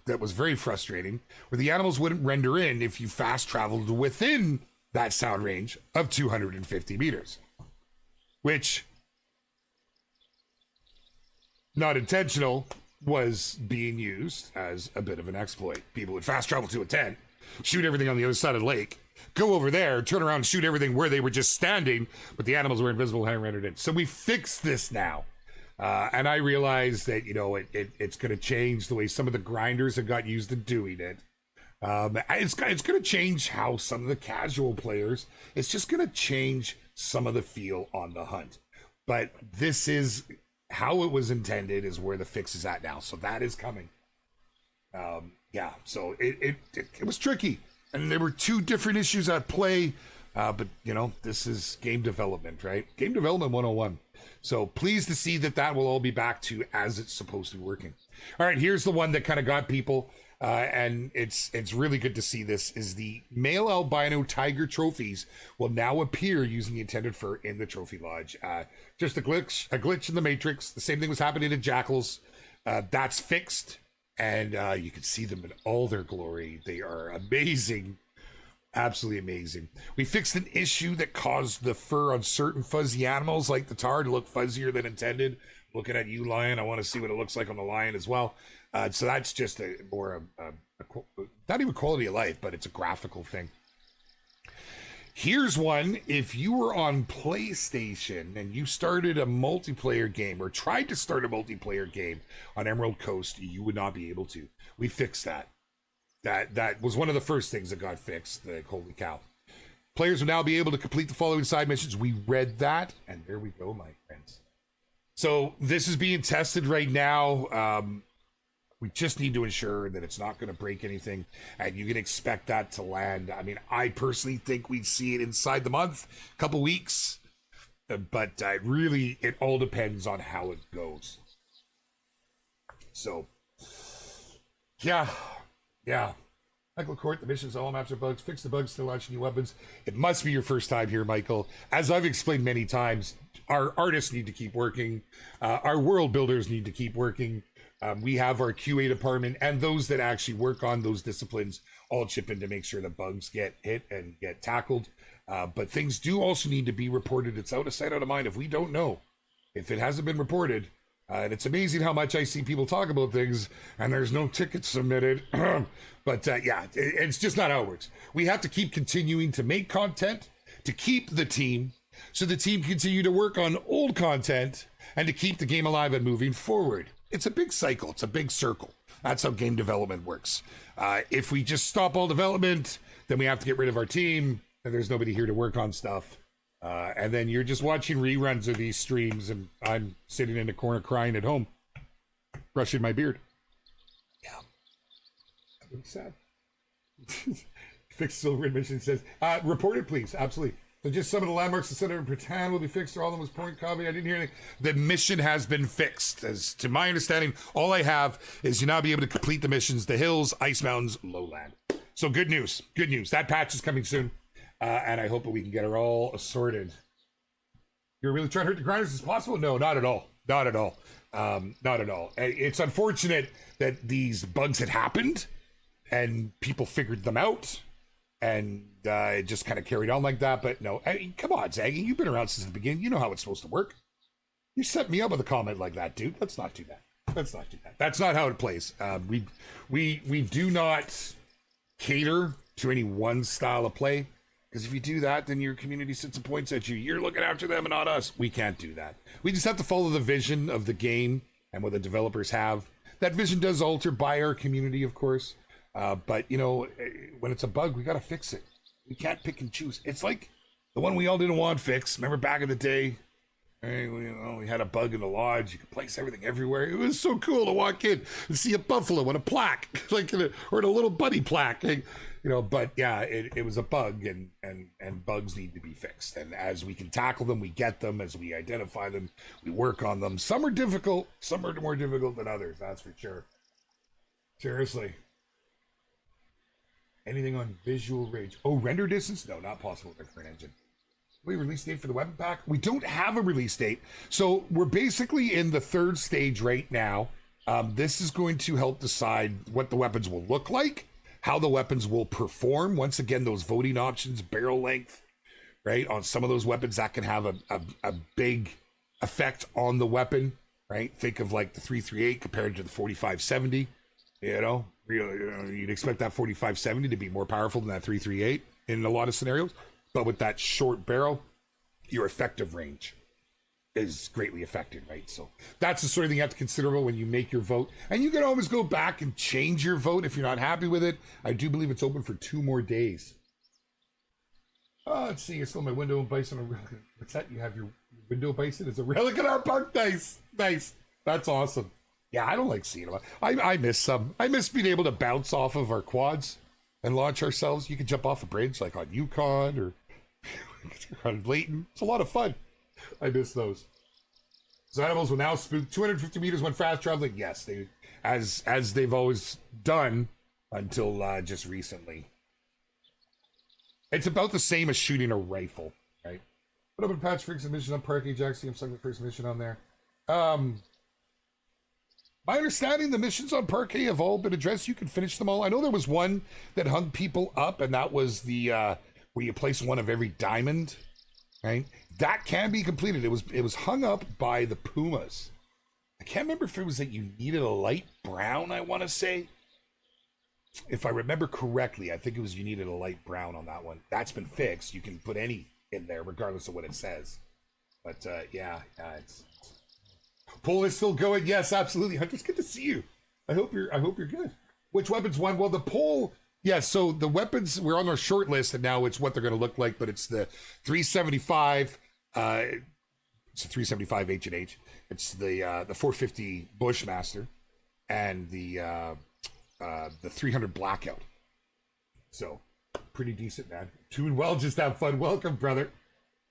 that was very frustrating, where the animals wouldn't render in if you fast traveled within that sound range of 250 meters, which, not intentional, was being used as a bit of an exploit. People would fast travel to a tent, shoot everything on the other side of the lake, go over there, turn around and shoot everything where they were just standing, but the animals were invisible and rendered in. So we fixed this now. And I realized that, it's going to change the way some of the grinders have got used to doing it. It's going to change how some of the casual players, it's just going to change some of the feel on the hunt. But this is how it was intended, is where the fix is at now. So that is coming. Yeah, so it was tricky. And there were two different issues at play. But, this is game development, right? Game development 101. So pleased to see that will all be back to as it's supposed to be working. All right, here's the one that kind of got people, and it's really good to see this, is the male albino tiger trophies will now appear using the intended fur in the trophy lodge. Just a glitch in the matrix. The same thing was happening to jackals. That's fixed, and you can see them in all their glory. They are amazing. Absolutely amazing. We fixed an issue that caused the fur on certain fuzzy animals like the tar to look fuzzier than intended. Looking at you, lion, I want to see what it looks like on the lion as well. So that's just not even quality of life, but it's a graphical thing. Here's one. If you were on PlayStation and you started a multiplayer game or tried to start a multiplayer game on Emerald Coast, you would not be able to. We fixed that. That was one of the first things that got fixed. Holy cow. Players will now be able to complete the following side missions. We read that, and there we go, my friends. So this is being tested right now. We just need to ensure that it's not going to break anything, and you can expect that to land. I mean, I personally think we'd see it inside the month, a couple weeks, but really, it all depends on how it goes. So, yeah. Michael Court, the missions, all maps are bugs. Fix the bugs to launch new weapons. It must be your first time here, Michael. As I've explained many times, our artists need to keep working. Our world builders need to keep working. We have our QA department and those that actually work on those disciplines all chip in to make sure the bugs get hit and get tackled. But things do also need to be reported. It's out of sight, out of mind. If we don't know, if it hasn't been reported, and it's amazing how much I see people talk about things and there's no tickets submitted. But yeah, it's just not how it works. We have to keep continuing to make content to keep the team, so the team continue to work on old content and to keep the game alive and moving forward. It's a big cycle. It's a big circle. That's how game development works. If we just stop all development, then we have to get rid of our team and there's nobody here to work on stuff. And then you're just watching reruns of these streams and I'm sitting in the corner crying at home, brushing my beard. Yeah. I'm sad. Fix Silver Admission says, report it, please. Absolutely. So just some of the landmarks the center of Bhutan will be fixed, or all of them was point copy. I didn't hear anything. The mission has been fixed. As to my understanding, all I have is you now be able to complete the missions, the hills, ice mountains, lowland. So good news. Good news. That patch is coming soon. And I hope that we can get her all sorted. You're really trying to hurt the grinders as possible? No, not at all. Not at all. Not at all. It's unfortunate that these bugs had happened and people figured them out. And it just kind of carried on like that. But no, I mean, come on, Zaggy. You've been around since the beginning. You know how it's supposed to work. You set me up with a comment like that, dude. Let's not do that. Let's not do that. That's not how it plays. We do not cater to any one style of play. Because if you do that, then your community sits and points at you. You're looking after them and not us. We can't do that. We just have to follow the vision of the game and what the developers have. That vision does alter by our community, of course. But, you know, when it's a bug, we got to fix it. We can't pick and choose. It's like the one we all didn't want fixed. Remember back in the day? Hey, we had a bug in the lodge. You could place everything everywhere. It was so cool to walk in and see a buffalo and a plaque, or a little bunny plaque. You know, but yeah, it was a bug, and bugs need to be fixed. And as we can tackle them, we get them. As we identify them, we work on them. Some are difficult. Some are more difficult than others. That's for sure. Seriously. Anything on visual range? Oh, render distance? No, not possible with the current engine. We release date for the weapon pack? We don't have a release date. So we're basically in the third stage right now. This is going to help decide what the weapons will look like, how the weapons will perform. Once again, those voting options, barrel length, right? On some of those weapons, that can have a big effect on the weapon, right? Think of like the 338 compared to the 4570, you know? You'd expect that 4570 to be more powerful than that 338 in a lot of scenarios. But with that short barrel, your effective range is greatly affected, right? So that's the sort of thing you have to consider when you make your vote. And you can always go back and change your vote if you're not happy with it. I do believe it's open for 2 more days. Oh, let's see. It's still my window and bison. What's that? You have your window bison as a relic in our park? Nice. Nice. That's awesome. Yeah, I don't like seeing them. I miss some. I miss being able to bounce off of our quads and launch ourselves. You can jump off a bridge like on Yukon or on Layton. It's a lot of fun. I miss those. So animals will now spook 250 meters when fast traveling. Yes, they as they've always done until just recently. It's about the same as shooting a rifle, right? What up in patch freaks and mission on Park Ajax? I'm stuck the first mission on there. My understanding, the missions on Parquet have all been addressed. You can finish them all. I know there was one that hung people up, and that was the where you place one of every diamond, right? That can be completed. It was hung up by the Pumas. I can't remember if it was that you needed a light brown, I want to say. If I remember correctly, I think it was you needed a light brown on that one. That's been fixed. You can put any in there, regardless of what it says. But yeah, it's... Poll is still going. Yes, absolutely. Hunter's good to see you. I hope you're good. Which weapons won? Well, the poll, yeah, so the weapons, we're on our short list, and now it's what they're going to look like, but it's the 375 It's a 375 H&H. It's the 450 Bushmaster and the 300 Blackout. So pretty decent, man. Doing well, just have fun. Welcome, brother.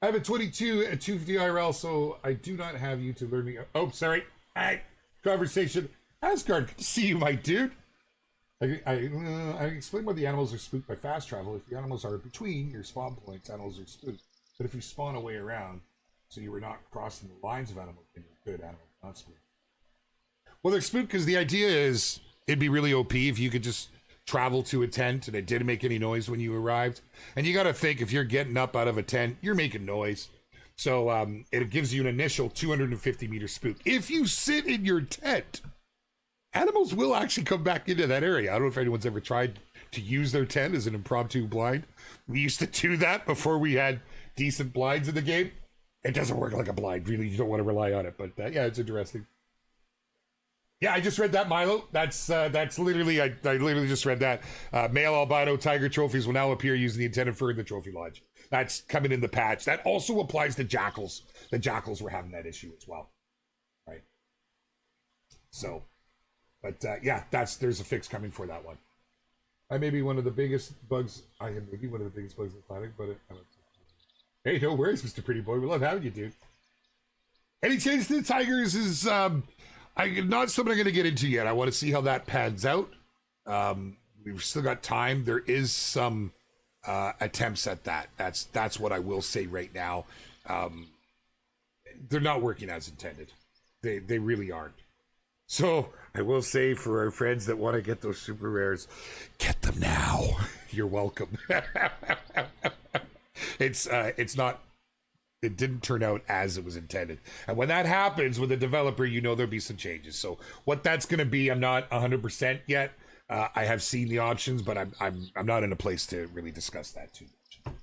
I have a 22 and 250 IRL, so I do not have you to learn me. Oh, sorry. Conversation. Asgard, good to see you, my dude. I explain why the animals are spooked by fast travel. If the animals are between your spawn points, animals are spooked. But if you spawn a way around, so you were not crossing the lines of animals, then you're good animals, not spooked. Well, they're spooked because the idea is it'd be really OP if you could just travel to a tent and it didn't make any noise when you arrived. And you got to think, if you're getting up out of a tent, you're making noise. So it gives you an initial 250 meter spook. If you sit in your tent, animals will actually come back into that area. I don't know if anyone's ever tried to use their tent as an impromptu blind. We used to do that before we had decent blinds in the game. It doesn't work like a blind. Really, you don't want to rely on it. But yeah, it's interesting. Yeah, I just read that, Milo. That's literally, I literally just read that. Male albino tiger trophies will now appear using the intended fur in the trophy lodge. That's coming in the patch. That also applies to jackals. The jackals were having that issue as well. Right? So, but yeah, there's a fix coming for that one. I may be one of the biggest bugs. I am maybe one of the biggest bugs in the planet, but hey, no worries, Mr. Pretty Boy. We love having you, dude. Any change to the Tigers is not something I'm going to get into yet. I want to see how that pans out. We've still got time. There is some attempts at that. That's what I will say right now. They're not working as intended. They really aren't. So I will say, for our friends that want to get those super rares, get them now. You're welcome. It's not. It didn't turn out as it was intended. And when that happens with a developer, you know there'll be some changes. So what that's going to be, I'm not 100% yet. I have seen the options, but I'm not in a place to really discuss that too much.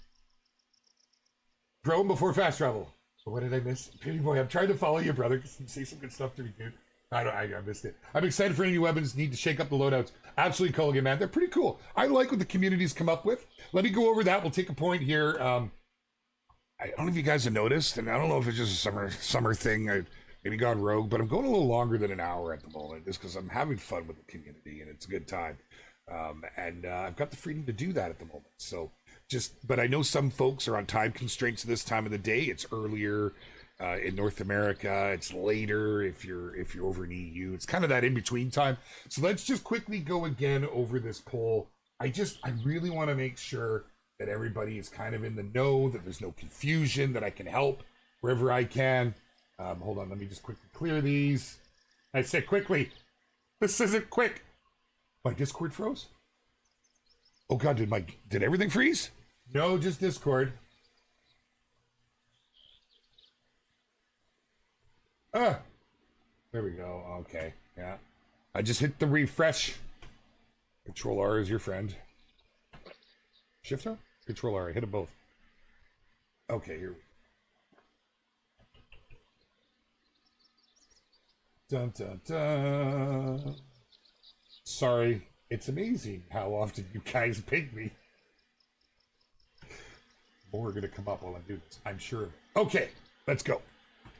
Drone before fast travel. So what did I miss? Pretty Boy, I'm trying to follow you, brother, because you say some good stuff to me, dude. I missed it. I'm excited for any new weapons. Need to shake up the loadouts. Absolutely, Culligan, man. They're pretty cool. I like what the community's come up with. Let me go over that. We'll take a point here. I don't know if you guys have noticed, and I don't know if it's just a summer thing. I maybe gone rogue, but I'm going a little longer than an hour at the moment, just because I'm having fun with the community and it's a good time. And I've got the freedom to do that at the moment. So but I know some folks are on time constraints this time of the day. It's earlier in North America. It's later if you're over in EU. It's kind of that in between time. So let's just quickly go again over this poll. I really want to make sure that everybody is kind of in the know, that there's no confusion, that I can help wherever I can. Hold on, let me just quickly clear these. I said quickly. This isn't quick. My Discord froze? Oh God, did everything freeze? No, just Discord. There we go. Okay, yeah. I just hit the refresh. Control R is your friend. Shift R? Control R. I hit them both. Okay, here we go. Dun dun dun. Sorry, it's amazing how often you guys ping me. More are gonna come up while I do this, I'm sure. Okay, let's go.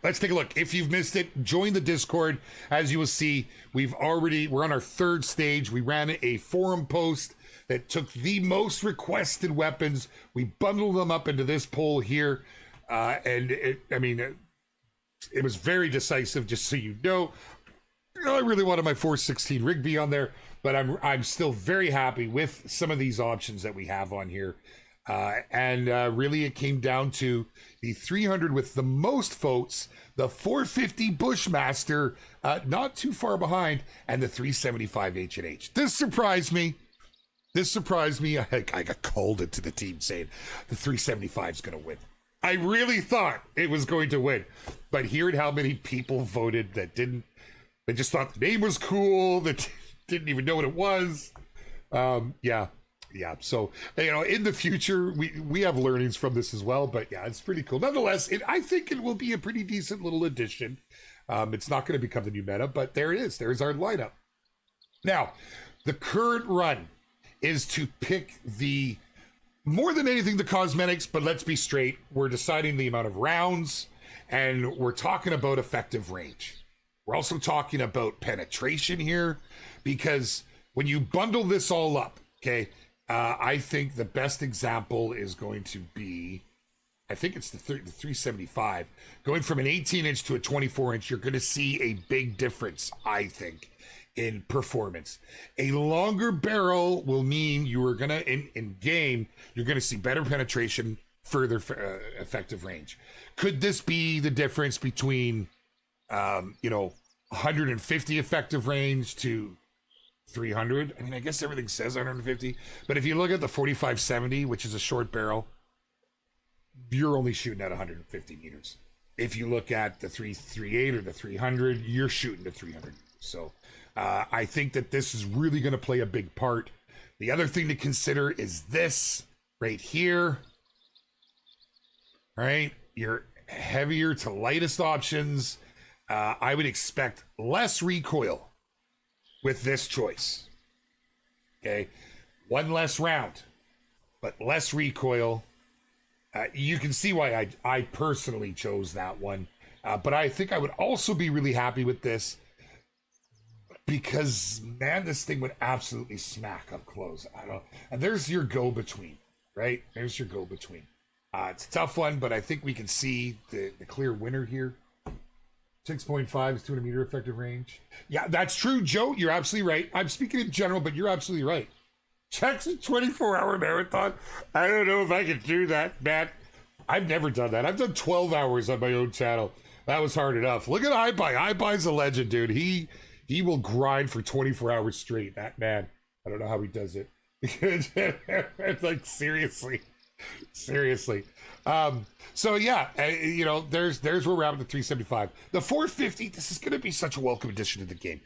Let's take a look. If you've missed it, join the Discord. As you will see, we're on our third stage. We ran a forum post that took the most requested weapons. We bundled them up into this poll here. And it was very decisive, just so you know. I really wanted my 416 Rigby on there, but I'm still very happy with some of these options that we have on here. Really it came down to the 300 with the most votes, the 450 Bushmaster, not too far behind, and the 375 H&H. This surprised me. I got called into the team saying the 375 is going to win. I really thought it was going to win, but hearing how many people voted that didn't, they just thought the name was cool, that didn't even know what it was. Yeah, so, in the future, we have learnings from this as well, but yeah, it's pretty cool. Nonetheless, I think it will be a pretty decent little addition. It's not going to become the new meta, but there it is. There's our lineup. Now, the current run is to pick more than anything, the cosmetics, but let's be straight. We're deciding the amount of rounds And we're talking about effective range. We're also talking about penetration here, because when you bundle this all up, okay, I think the best example is going to be, I think it's the 375. Going from an 18-inch to a 24-inch, you're going to see a big difference, I think, in performance. A longer barrel will mean you are going to, in game, you're going to see better penetration, further effective range. Could this be the difference between, 150 effective range to 300? I mean, I guess everything says 150, but if you look at the 4570, which is a short barrel, you're only shooting at 150 meters. If you look at the 338 or the 300, you're shooting at 300. So I think that this is really going to play a big part. The other thing to consider is this right here. All right, your heavier to lightest options. I would expect less recoil with this choice. Okay, one less round, but less recoil. You can see why I personally chose that one. But I think I would also be really happy with this because, man, this thing would absolutely smack up close. And there's your go-between, right? There's your go-between. It's a tough one, but I think we can see the clear winner here. 6.5 is 200 meter effective range. Yeah, that's true, Joe. You're absolutely right. I'm speaking in general, but you're absolutely right. Check's a 24-hour marathon. I don't know if I could do that, Matt. I've never done that. I've done 12 hours on my own channel. That was hard enough. Look at iBuy. iBuy's a legend, dude. He will grind for 24 hours straight. That man. I don't know how he does it. Like, seriously. So yeah, there's where we're at with the 375. The 450, this is going to be such a welcome addition to the game.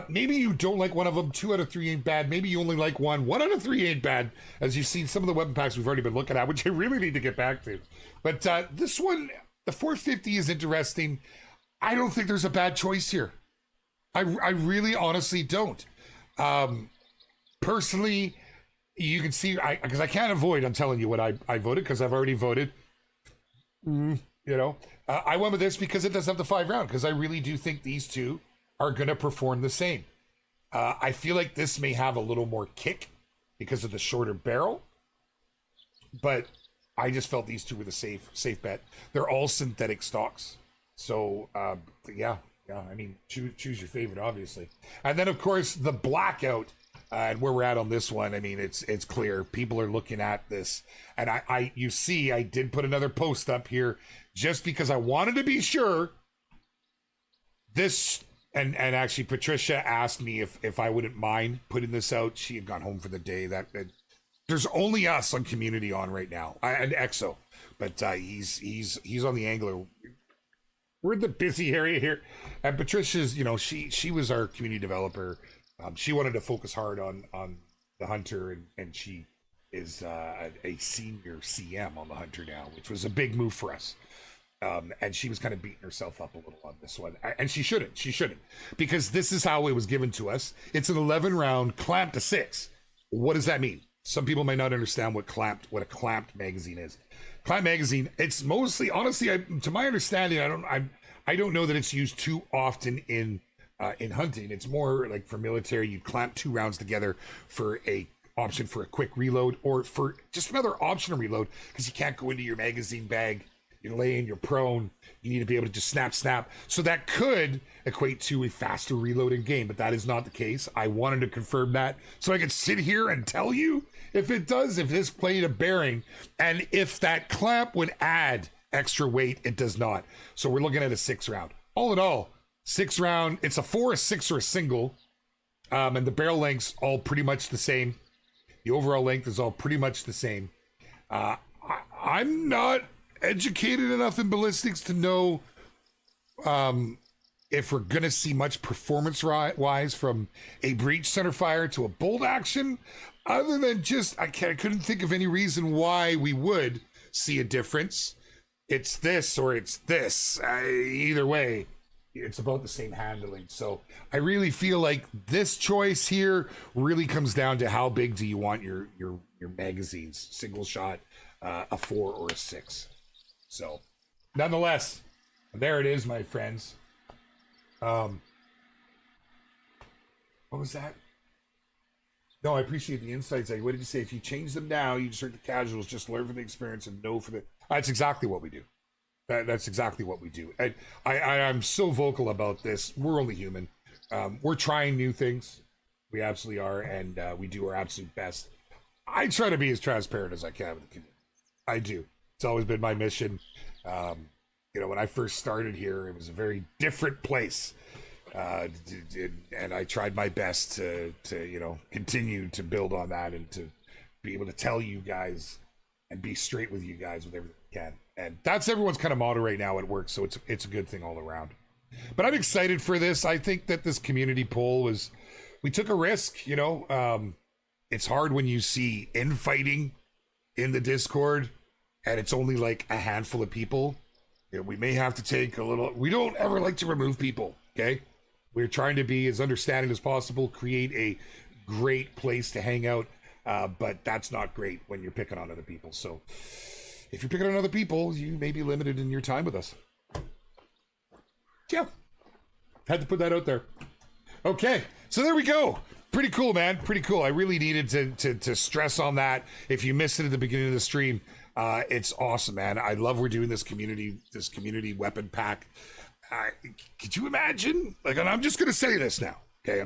Maybe you don't like one of them. 2 out of 3 ain't bad. Maybe you only like one. 1 out of 3 ain't bad. As you've seen, some of the weapon packs we've already been looking at, which I really need to get back to. But this one, the 450 is interesting. I don't think there's a bad choice here. I really honestly don't. Personally, you can see, because I can't avoid, I'm telling you what I voted, because I've already voted. I went with this because it does have the 5 round, because I really do think these two are going to perform the same. I feel like this may have a little more kick because of the shorter barrel, but I just felt these two were the safe bet. They're all synthetic stocks. So, yeah, I mean, choose your favorite, obviously. And then, of course, the blackout, and where we're at on this one, I mean, it's clear. People are looking at this. And you see, I did put another post up here just because I wanted to be sure. This... And actually, Patricia asked me if I wouldn't mind putting this out. She had gone home for the day. That there's only us on Community on right now, and EXO, but he's on the Angler. We're in the busy area here, and Patricia's, she was our community developer. She wanted to focus hard on the Hunter, and she is a senior CM on the Hunter now, which was a big move for us. And she was kind of beating herself up a little on this one. And she shouldn't, because this is how it was given to us. It's an 11 round clamp to 6. What does that mean? Some people may not understand what a clamped magazine is. Clamp magazine, it's mostly, honestly, to my understanding, I don't know that it's used too often in hunting. It's more like for military, you clamp 2 rounds together for a option for a quick reload, or for just another optional reload, because you can't go into your magazine bag. You're laying, you're prone, you need to be able to just snap. So that could equate to a faster reload in game, but that is not the case. I wanted to confirm that so I could sit here and tell you if it does, if this played a bearing, and if that clamp would add extra weight. It does not. So we're looking at a 6 round. All in all, 6 round, it's a 4, a 6, or a single, and the barrel length's all pretty much the same. The overall length is all pretty much the same. I'm not educated enough in ballistics to know if we're gonna see much performance wise from a breech centerfire to a bolt action, other than just I couldn't think of any reason why we would see a difference. It's this or it's this. Either way, it's about the same handling. So I really feel like this choice here really comes down to how big do you want your magazines, single shot, a 4 or a 6. So Nonetheless, there it is, my friends. What was that? No, I appreciate the insights. What did you say? If you change them now, you just hurt the casuals. Just learn from the experience and know for the. That's exactly what we do. That's exactly what we do. I'm so vocal about this. We're only human. We're trying new things. We absolutely are, and we do our absolute best. I try to be as transparent as I can with the community. I do. It's always been my mission. When I first started here, it was a very different place. And I tried my best to continue to build on that and to be able to tell you guys and be straight with you guys with everything I can. And that's everyone's kind of motto right now at work, so it's a good thing all around. But I'm excited for this. I think that this community poll we took a risk, it's hard when you see infighting in the Discord and it's only like a handful of people. We may have to take a little, we don't ever like to remove people, okay? We're trying to be as understanding as possible, create a great place to hang out, but that's not great when you're picking on other people. So if you're picking on other people, you may be limited in your time with us. Yeah, had to put that out there. Okay, so there we go. Pretty cool, man. Pretty cool. I really needed to stress on that. If you missed it at the beginning of the stream, it's awesome, man. I love we're doing this community weapon pack. Could you imagine? Like, and I'm just going to say this now. Okay,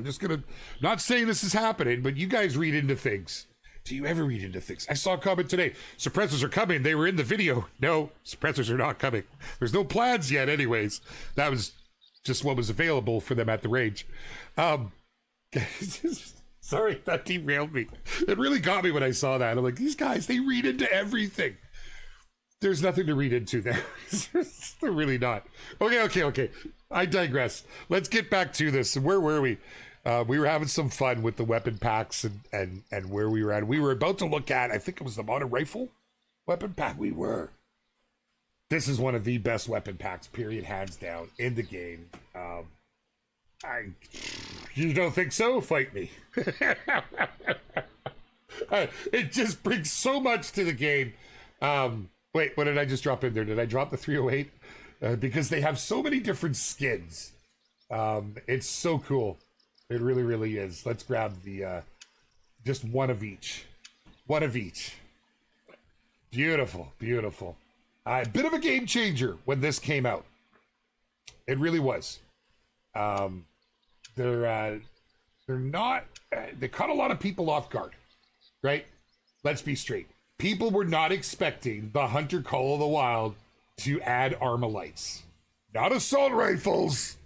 not saying this is happening, but you guys read into things. Do you ever read into things? I saw a comment today. Suppressors are coming. They were in the video. No, suppressors are not coming. There's no plans yet anyways. That was just what was available for them at the range. Sorry, that derailed me. It really got me when I saw that. I'm like, these guys, they read into everything. There's nothing to read into there. They're really not. Okay. I digress. Let's get back to this. Where were we? We were having some fun with the weapon packs and where we were at. We were about to look at, I think it was the modern rifle weapon pack. We were. This is one of the best weapon packs, period, hands down, in the game. You don't think so? Fight me. It just brings so much to the game. Wait, what did I just drop in there? Did I drop the 308? Because they have so many different skins. It's so cool. It really, really is. Let's grab the just one of each. One of each. Beautiful, beautiful. A bit of a game changer when this came out. It really was. They're not. They caught a lot of people off guard, right? Let's be straight. People were not expecting the Hunter Call of the Wild to add Armalites, not assault rifles,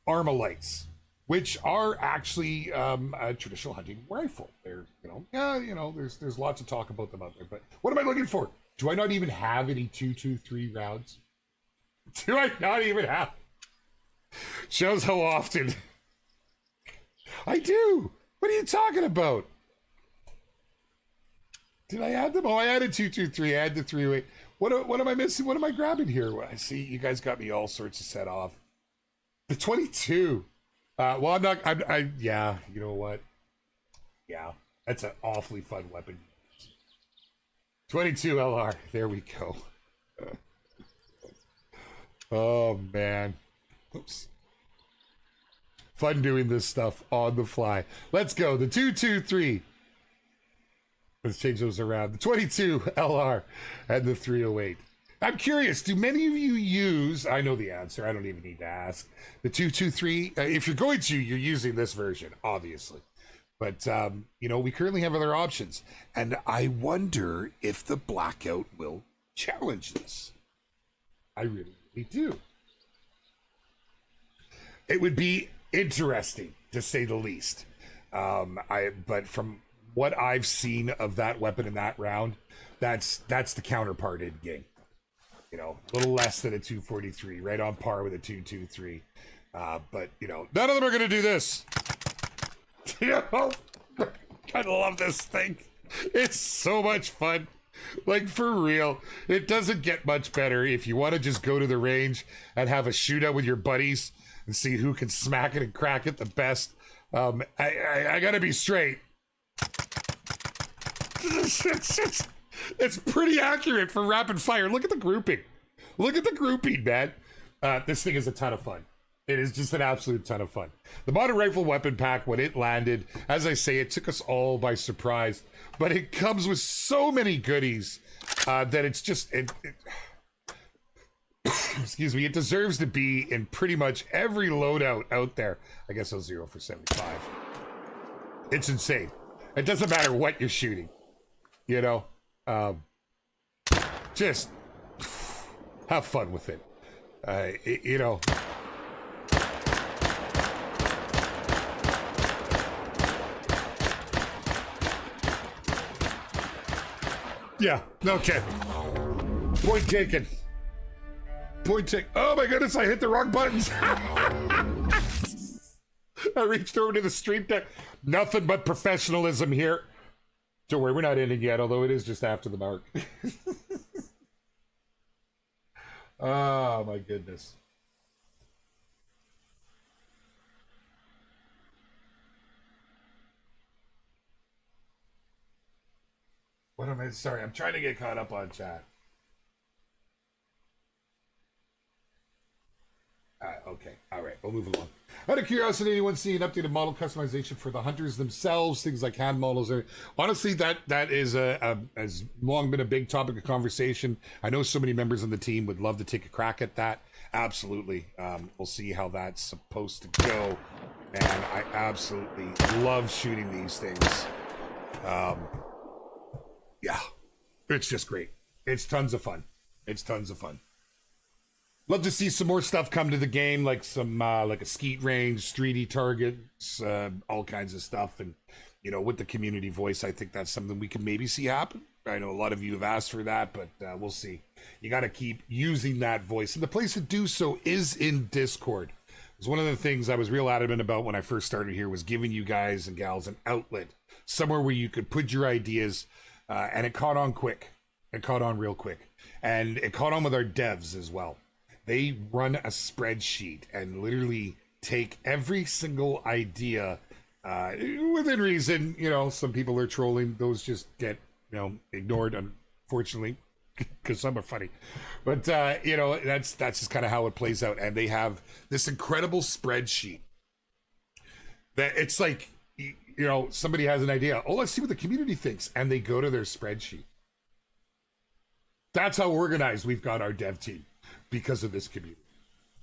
Armalites, which are actually a traditional hunting rifle. They're, there's lots of talk about them out there. But what am I looking for? Do I not even have any 223 rounds? Do I not even have? Shows how often. I do. What are you talking about? Did I add them? Oh, I added 223. I added the 308. What am I missing? What am I grabbing here? I see you guys got me all sorts of set off. The 22. Well, I'm not. Yeah. You know what? Yeah, that's an awfully fun weapon. 22 LR. There we go. Oh man. Oops. Fun doing this stuff on the fly. Let's go. The 223. Let's change those around. The 22 LR and the 308. I'm curious, do many of you use, I know the answer, I don't even need to ask, the 223? If you're going to, you're using this version, obviously. But, we currently have other options. And I wonder if the Blackout will challenge this. I really, really do. It would be interesting, to say the least. But from what I've seen of that weapon in that round, that's the counterpart in game. A little less than a 243, right on par with a 223. But none of them are going to do this. I love this thing. It's so much fun. Like, for real, it doesn't get much better if you want to just go to the range and have a shootout with your buddies and see who can smack it and crack it the best. I gotta be straight. It's pretty accurate for rapid fire. Look at the grouping. Look at the grouping, man. This thing is a ton of fun. It is just an absolute ton of fun. The modern rifle weapon pack, when it landed, as I say, it took us all by surprise. But it comes with so many goodies that it's just... excuse me, it deserves to be in pretty much every loadout out there. I guess I'll 0 for 75. It's insane. It doesn't matter what you're shooting. You know? Just have fun with it. You know... Yeah, okay. Point taken. Point taken. Oh my goodness, I hit the wrong buttons. I reached over to the stream deck. Nothing but professionalism here. Don't worry, we're not ending yet, although it is just after the mark. Oh my goodness. What am I? Sorry, I'm trying to get caught up on chat. Okay, all right, we'll move along. Out of curiosity, anyone see an updated model customization for the hunters themselves? Things like hand models are honestly that is has long been a big topic of conversation. I know so many members on the team would love to take a crack at that. Absolutely, we'll see how that's supposed to go. And I absolutely love shooting these things. Yeah, it's just great. It's tons of fun. It's tons of fun. Love to see some more stuff come to the game, like some like a skeet range, 3D targets, all kinds of stuff. And you know, with the community voice, I think that's something we can maybe see happen. I know a lot of you have asked for that, but we'll see. You got to keep using that voice, and the place to do so is in Discord. It's one of the things I was real adamant about when I first started here was giving you guys and gals an outlet, somewhere where you could put your ideas. And it caught on quick. It caught on real quick. And it caught on with our devs as well. They run a spreadsheet and literally take every single idea within reason. You know, some people are trolling. Those just get, you know, ignored, unfortunately, because some are funny. But, you know, that's just kind of how it plays out. And they have this incredible spreadsheet that it's like... You know, somebody has an idea. Oh, let's see what the community thinks. And they go to their spreadsheet. That's how organized we've got our dev team because of this community.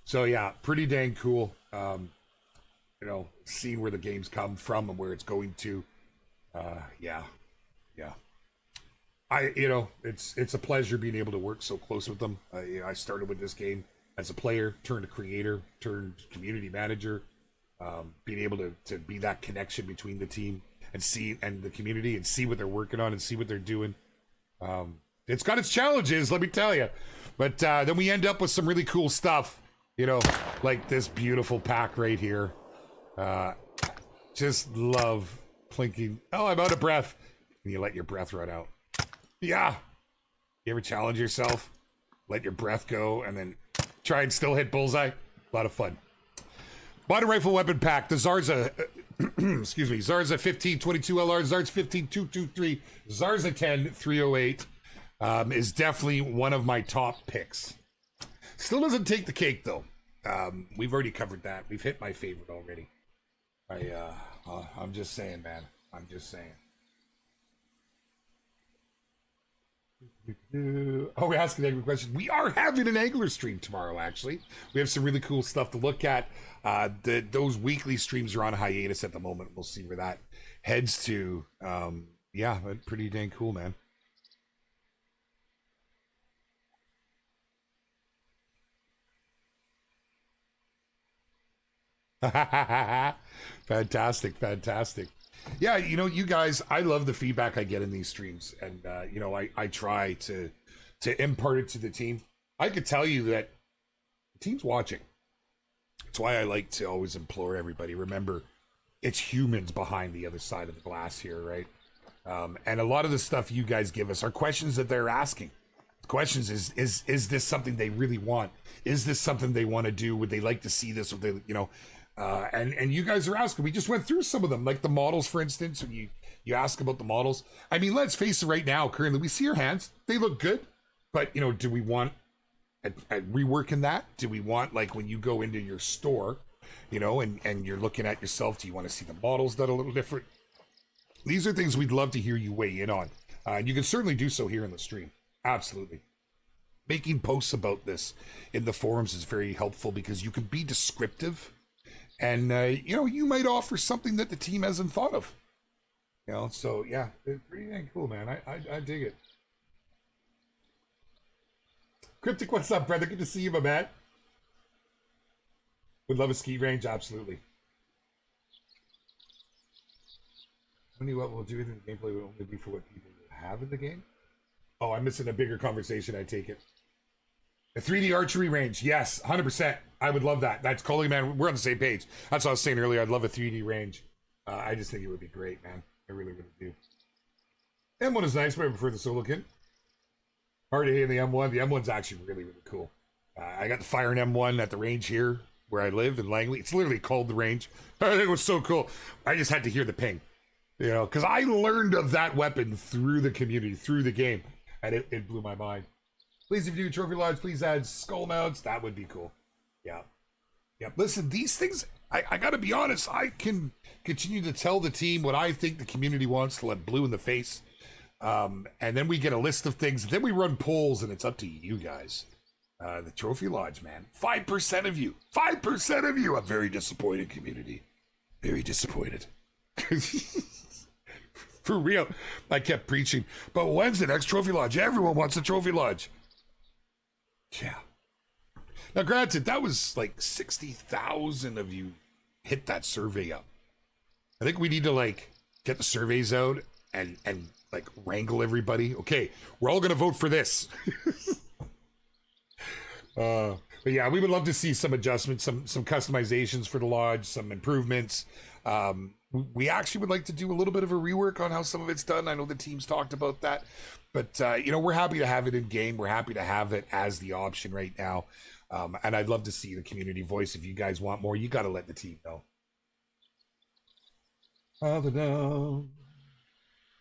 So, yeah, pretty dang cool. You know, seeing where the games come from and where it's going to. Yeah. You know, it's a pleasure being able to work so close with them. You know, I started with this game as a player, turned to creator, turned community manager. Being able to be that connection between the team and the community and see what they're working on and see what they're doing. It's got its challenges, let me tell you. But then we end up with some really cool stuff, you know, like this beautiful pack right here. Just love plinking. Oh, I'm out of breath. And you let your breath run out. Yeah. You ever challenge yourself? Let your breath go and then try and still hit bullseye? A lot of fun. Modern rifle weapon pack, the Zarza, excuse me, Zarza 1522 LR, Zarz 15223, Zarza 10308 is definitely one of my top picks. Still doesn't take the cake though. We've already covered that. We've hit my favorite already. I'm just saying, man. I'm just saying. Oh, we're asking angler question. We are having an angler stream tomorrow, actually. We have some really cool stuff to look at. Those weekly streams are on hiatus at the moment. We'll see where that heads to. Yeah, pretty dang cool, man. Fantastic. Yeah, you know, you guys, I love the feedback I get in these streams, and you know, I try to impart it to the team. I could tell you that the team's watching. That's why I like to always implore everybody, remember, it's humans behind the other side of the glass here, right? And a lot of the stuff you guys give us are questions that they're asking. The questions is this something they really want? Is this something they want to do? Would they like to see this? Would they, you know? And you guys are asking. We just went through some of them, like the models, for instance. When you ask about the models, I mean, let's face it. Right now, currently, we see your hands; they look good. But you know, do we want at reworking that? Do we want, like, when you go into your store, you know, and you're looking at yourself, do you want to see the models that are a little different? These are things we'd love to hear you weigh in on. And you can certainly do so here in the stream. Absolutely. Making posts about this in the forums is very helpful because you can be descriptive and, you know, you might offer something that the team hasn't thought of. You know, so yeah, it's pretty dang cool, man. I dig it. Cryptic, what's up, brother? Good to see you, my man. Would love a ski range, absolutely. Only what we'll do in the gameplay will only be for what people have in the game. Oh, I'm missing a bigger conversation, I take it. A 3D archery range, yes, 100%. I would love that. That's Coley, man. We're on the same page. That's what I was saying earlier. I'd love a 3D range. I just think it would be great, man. I really, really do. M1 is nice, but I prefer the solo kit. Hard A in the M1. The M1's actually really, really cool. I got the Fire in M1 at the range here where I live in Langley. It's literally called the range. I think it was so cool. I just had to hear the ping, you know, because I learned of that weapon through the community, through the game, and it blew my mind. Please, if you do Trophy Lodge, please add skull mounts. That would be cool. Yeah. Yeah. Listen, these things, I got to be honest, I can continue to tell the team what I think the community wants to let blue in the face. And then we get a list of things. Then we run polls, and it's up to you guys. The Trophy Lodge, man. 5% of you. 5% of you. I'm very disappointed, community. Very disappointed. For real. I kept preaching. But when's the next Trophy Lodge? Everyone wants a Trophy Lodge. Yeah. Now, granted, that was like 60,000 of you hit that survey up. I think we need to, like, get the surveys out and like, wrangle everybody. Okay, we're all going to vote for this. But yeah, we would love to see some adjustments, some customizations for the lodge, some improvements. We actually would like to do a little bit of a rework on how some of it's done. I know the team's talked about that. But, you know, we're happy to have it in game. We're happy to have it as the option right now. And I'd love to see the community voice. If you guys want more, you got to let the team know.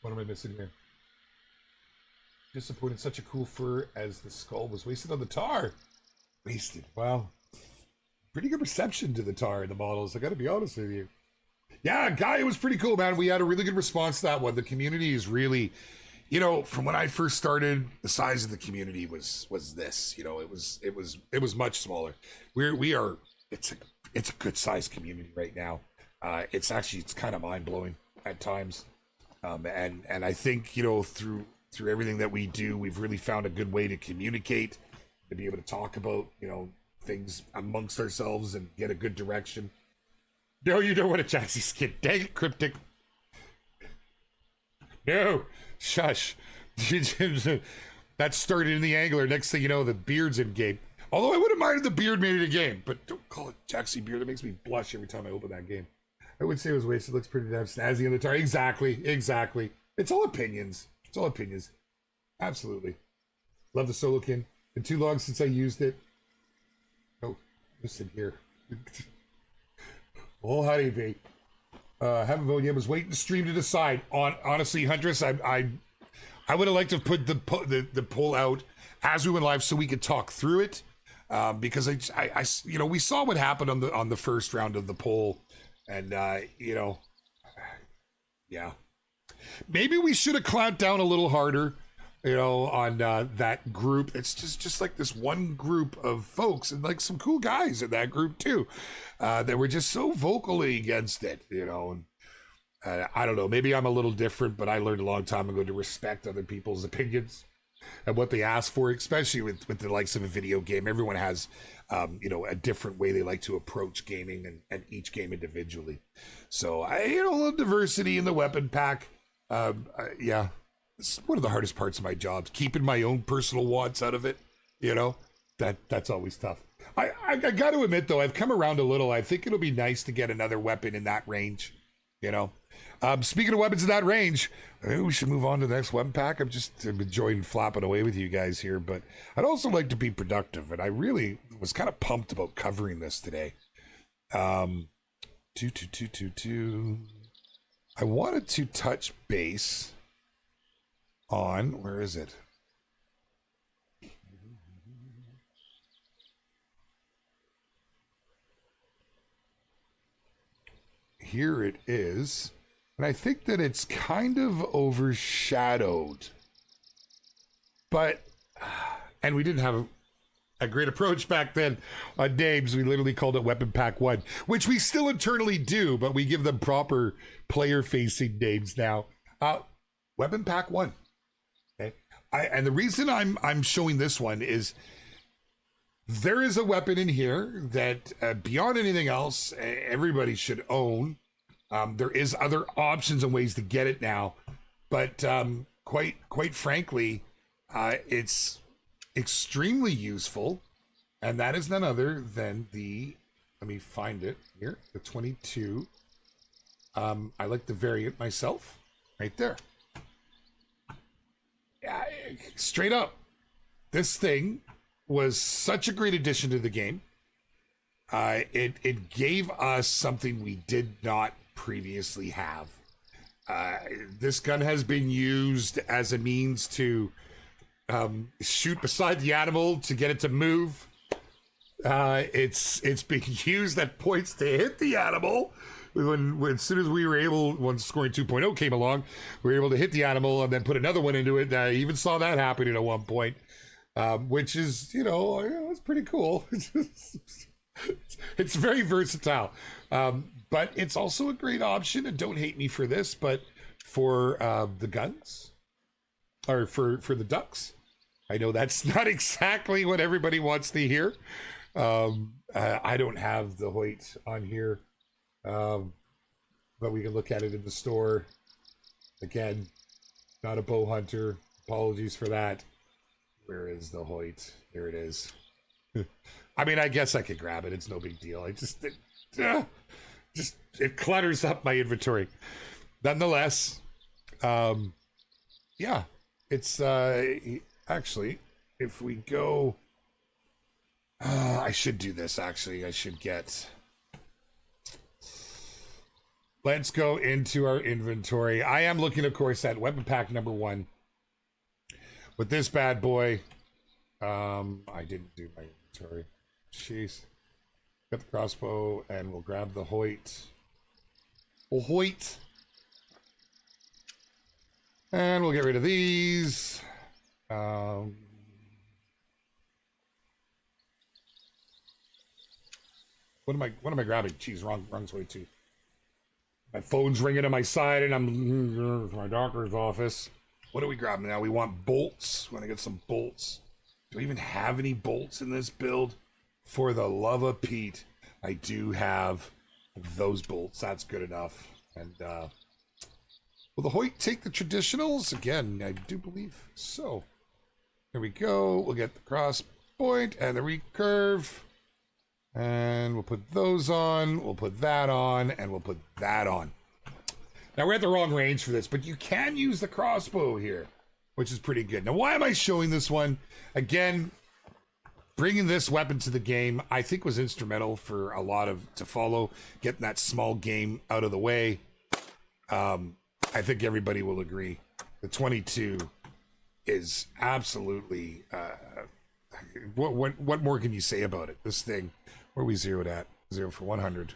What am I missing here? Disappointed. Such a cool fur as the skull was wasted on the tar. Wasted. Wow. Pretty good reception to the tar in the models. I got to be honest with you. Yeah, Guy, it was pretty cool, man. We had a really good response to that one. The community is really... You know, from when I first started, the size of the community was this. You know, it was much smaller. It's a good sized community right now. It's kind of mind blowing at times, and I think, you know, through everything that we do, we've really found a good way to communicate, to be able to talk about, you know, things amongst ourselves and get a good direction. No, you don't want a Jaxie skin. Dang it, Cryptic. No. Shush. That started in the angler. Next thing you know, the beard's in game. Although I wouldn't mind if the beard made it a game, but don't call it Jaxie beard. It makes me blush every time I open that game. I would say it was wasted. It looks pretty damn snazzy in the tar. Exactly. It's all opinions. Absolutely. Love the solo kin. Been too long since I used it. Oh, listen here. Oh, honey, babe. Haven't voted yet. Was waiting to stream to decide. Honestly, Huntress, I would have liked to put the poll out as we went live so we could talk through it, because I you know, we saw what happened on the first round of the poll, and you know, yeah, maybe we should have clamped down a little harder, you know, on that group. It's just like this one group of folks, and like some cool guys in that group too, that were just so vocally against it, you know. And I don't know, maybe I'm a little different, but I learned a long time ago to respect other people's opinions and what they ask for, especially with the likes of a video game. Everyone has, you know, a different way they like to approach gaming, and each game individually. So you know, a little diversity in the weapon pack. Yeah. It's one of the hardest parts of my job, keeping my own personal wants out of it. You know, that's always tough. I got to admit, though, I've come around a little. I think it'll be nice to get another weapon in that range. You know, speaking of weapons in that range, maybe we should move on to the next weapon pack. I'm enjoying flapping away with you guys here, but I'd also like to be productive, and I really was kind of pumped about covering this today. 22222. I wanted to touch base on, where is it? here it is. And I think that it's kind of overshadowed. But, and we didn't have a great approach back then on names. We literally called it Weapon Pack 1, which we still internally do, but we give them proper player-facing names now. Weapon Pack 1. Okay. And the reason I'm showing this one is there is a weapon in here that beyond anything else, everybody should own. There is other options and ways to get it now, but quite frankly, it's extremely useful, and that is none other than the, let me find it here, the 22. I like the variant myself, right there. Yeah, straight up, this thing was such a great addition to the game. It gave us something we did not previously have. This gun has been used as a means to shoot beside the animal to get it to move. It's been used at points to hit the animal. When as soon as we were able, when Scoring 2.0 came along, we were able to hit the animal and then put another one into it. I even saw that happening at one point, which is, it's pretty cool. It's very versatile, but it's also a great option. And don't hate me for this, but for the guns, or for the ducks, I know that's not exactly what everybody wants to hear. I don't have the Hoyt on here, but we can look at it in the store. Again, not a bow hunter. Apologies for that. Where is the Hoyt? There it is. I mean, I guess I could grab it. It's no big deal. It clutters up my inventory. Nonetheless, yeah, it's actually, if we go, I should do this. Actually, I should get. Let's go into our inventory. I am looking, of course, at weapon pack number 1 with this bad boy. I didn't do my inventory. Jeez. Got the crossbow, and we'll grab the Hoyt. Oh, Hoyt. And we'll get rid of these. What am I grabbing? Jeez, wrong way too. My phone's ringing on my side, and I'm to my doctor's office. What are we grabbing now? We want bolts. We want to get some bolts. Do I even have any bolts in this build? For the love of Pete, I do have those bolts. That's good enough. And will the Hoyt take the traditionals? Again, I do believe so. There we go. We'll get the cross point and the recurve. And we'll put those on. We'll put that on. And we'll put that on. Now, we're at the wrong range for this, but you can use the crossbow here, which is pretty good. Now, why am I showing this one? Again, bringing this weapon to the game, I think, was instrumental for a lot of to follow, getting that small game out of the way. I think everybody will agree. The 22 is absolutely, what more can you say about it? This thing, where are we zeroed at? 0 for 100.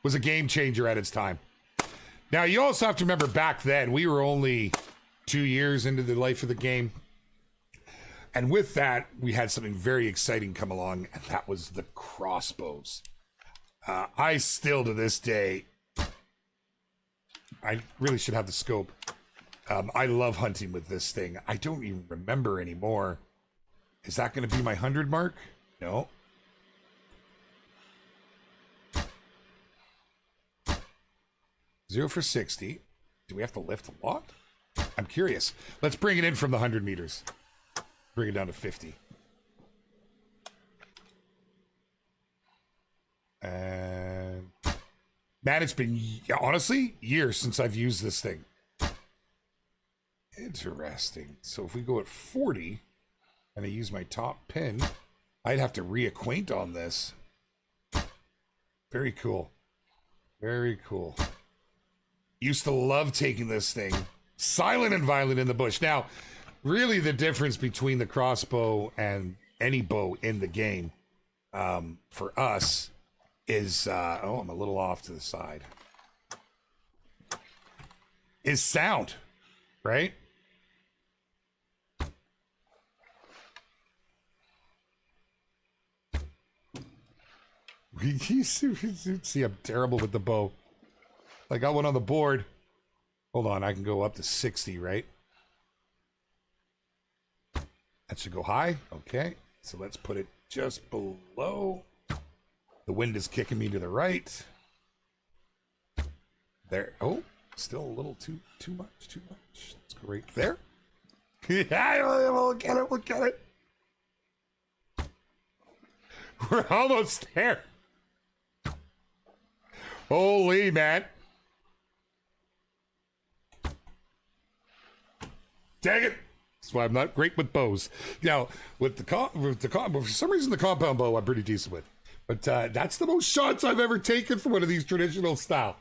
Was a game changer at its time. Now, you also have to remember back then, we were only 2 years into the life of the game. And with that, we had something very exciting come along, and that was the crossbows. I still, to this day, I really should have the scope. I love hunting with this thing. I don't even remember anymore. Is that going to be my 100 mark? No. Zero for 60. Do we have to lift a lot? I'm curious. Let's bring it in from the 100 meters. Bring it down to 50. And man, it's been, honestly, years since I've used this thing. Interesting. So if we go at 40 and I use my top pin, I'd have to reacquaint on this. Very cool. Very cool. Used to love taking this thing silent and violent in the bush. Now, really the difference between the crossbow and any bow in the game, for us, is, oh, I'm a little off to the side. is sound, right? You see, I'm terrible with the bow. I got one on the board. Hold on, I can go up to 60, right? That should go high. Okay, so let's put it just below. The wind is kicking me to the right. There. Oh, still a little too much. Let's go right there. We'll get it. We're almost there. Holy man. Dang it. That's why I'm not great with bows. Now, with the for some reason, the compound bow I'm pretty decent with. But that's the most shots I've ever taken from one of these traditional style.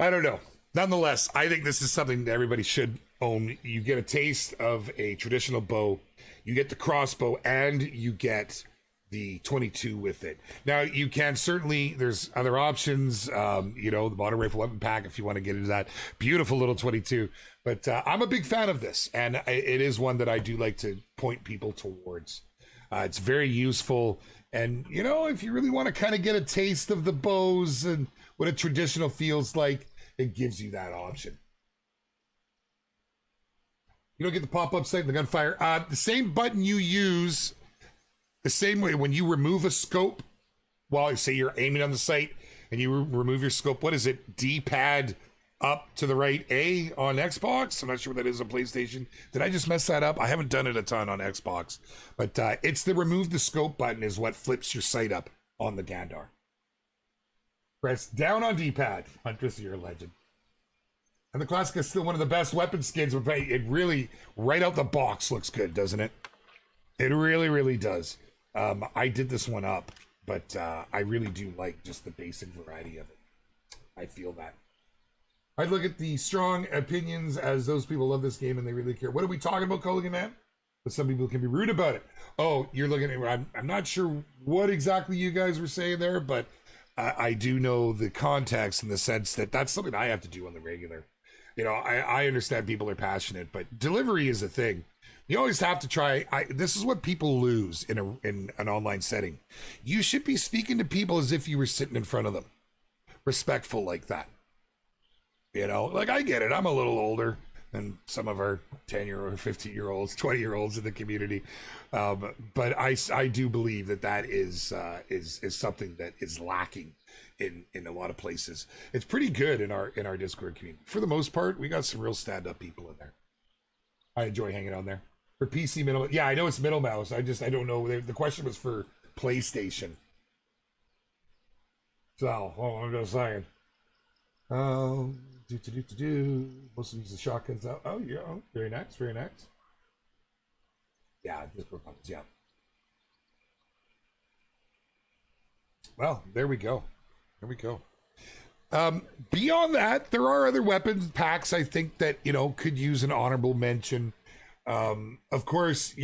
I don't know. Nonetheless, I think this is something that everybody should own. You get a taste of a traditional bow. You get the crossbow, and you get the 22 with it. Now, you can certainly, there's other options, the modern rifle weapon pack, if you want to get into that. Beautiful little 22. But I'm a big fan of this, and it is one that I do like to point people towards. It's very useful, and, if you really want to kind of get a taste of the bows and what a traditional feels like, it gives you that option. You don't get the pop-up sight and the gunfire. The same button you use, the same way when you remove a scope, while say you're aiming on the sight and you remove your scope, what is it? D-pad up to the right A on Xbox? I'm not sure what that is on PlayStation. Did I just mess that up? I haven't done it a ton on Xbox. But it's the remove the scope button is what flips your sight up on the Gandar. Press down on D-pad. Huntress, you're a legend. And the Classic is still one of the best weapon skins. It really, right out the box, looks good, doesn't it? It really, really does. I did this one up, but I really do like just the basic variety of it. I feel that. I'd look at the strong opinions as those people love this game and they really care. What are we talking about, Colligan Man? But some people can be rude about it. Oh, you're looking at, I'm not sure what exactly you guys were saying there, but I do know the context in the sense that that's something I have to do on the regular. I understand people are passionate, but delivery is a thing. You always have to try. This is what people lose in an online setting. You should be speaking to people as if you were sitting in front of them. Respectful like that. I get it. I'm a little older than some of our 10-year-old, 15-year-olds, 20-year-olds in the community. But I do believe that is something that is lacking in a lot of places. It's pretty good in our Discord community. For the most part, we got some real stand-up people in there. I enjoy hanging on there. For PC middle, yeah, I know it's middle mouse. I don't know. The question was for PlayStation. So, I'm just saying. Most of these shotguns out. Oh, yeah. Oh, very nice. Very nice. Yeah, Discord comments. Yeah. Well, there we go. There we go. Beyond that, there are other weapons packs I think that, could use an honorable mention. Of course,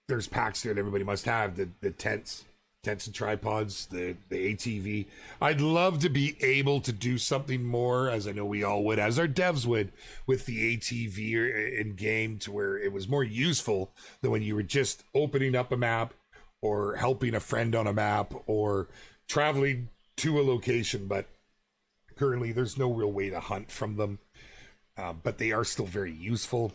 there's packs that everybody must have, the tents and tripods, the ATV. I'd love to be able to do something more, as I know we all would, as our devs would, with the ATV in game, to where it was more useful than when you were just opening up a map or helping a friend on a map or traveling to a location. But currently there's no real way to hunt from them, but they are still very useful.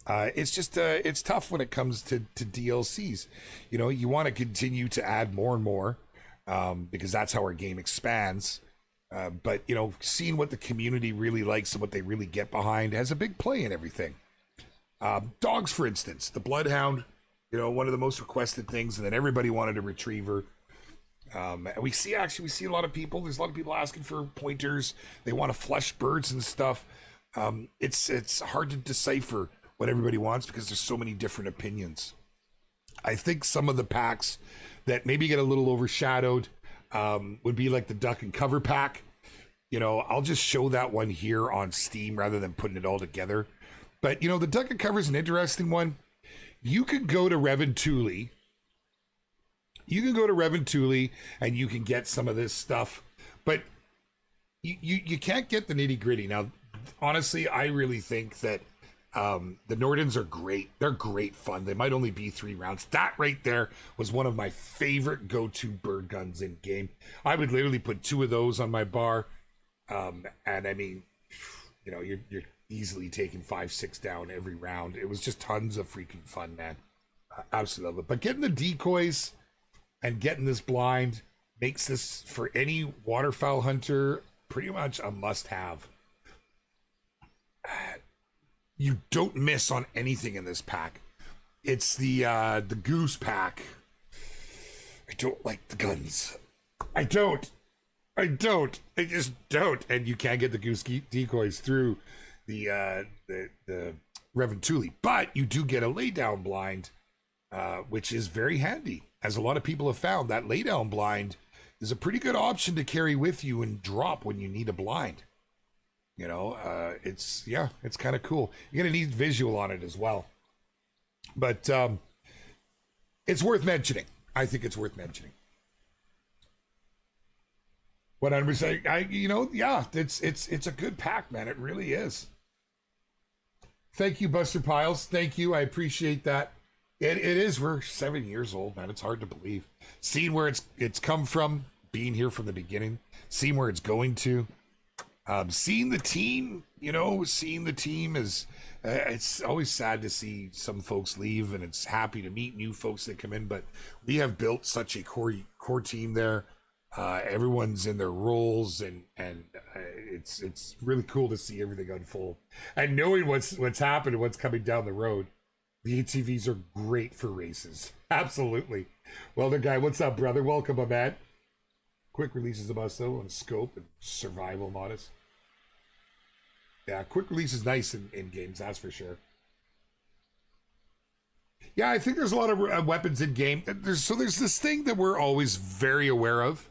It's just it's tough when it comes to DLCs. You want to continue to add more and more, because that's how our game expands. But seeing what the community really likes and what they really get behind has a big play in everything. Dogs, for instance, the Bloodhound, one of the most requested things, and then everybody wanted a retriever. And we see a lot of people. There's a lot of people asking for pointers. They want to flesh birds and stuff. It's hard to decipher what everybody wants because there's so many different opinions. I think some of the packs that maybe get a little overshadowed would be like the duck and cover pack. I'll just show that one here on Steam rather than putting it all together. But the duck and cover is an interesting one. You could go to Reventuli. You can go to Reventuli and you can get some of this stuff. But you can't get the nitty gritty. Now, honestly, I really think that the Nordens are great. They're great fun. They might only be 3 rounds. That right there was one of my favorite go-to bird guns in game. I would literally put 2 of those on my bar. And I mean, you know, you're easily taking 5-6 down every round. It was just tons of freaking fun, man. Absolutely love it. But getting the decoys and getting this blind makes this, for any waterfowl hunter, pretty much a must-have. You don't miss on anything in this pack. It's the goose pack. I don't like the guns. I don't. I just don't. And you can't get the goose decoys through the Reventuli, but you do get a laydown blind, which is very handy. As a lot of people have found, that laydown blind is a pretty good option to carry with you and drop when you need a blind. You know, it's kind of cool. You're going to need visual on it as well. But it's worth mentioning. I think it's worth mentioning. 100%. It's a good pack, man. It really is. Thank you, Buster Piles. Thank you. I appreciate that. It is. We're 7 years old, man. It's hard to believe. Seeing where it's come from, being here from the beginning, seeing where it's going to. Seeing the team is, it's always sad to see some folks leave, and it's happy to meet new folks that come in, but we have built such a core team there. Everyone's in their roles, and it's really cool to see everything unfold and knowing what's happened and what's coming down the road. The ATVs are great for races. Absolutely. Well, the guy, what's up, brother? Welcome, my man. Quick releases of us though on scope and survival modus. Yeah, quick release is nice in games, that's for sure. Yeah, I think there's a lot of weapons in game. There's this thing that we're always very aware of,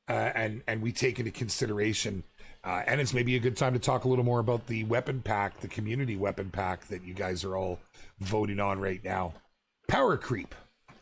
and we take into consideration. And it's maybe a good time to talk a little more about the weapon pack, the community weapon pack that you guys are all voting on right now. Power creep.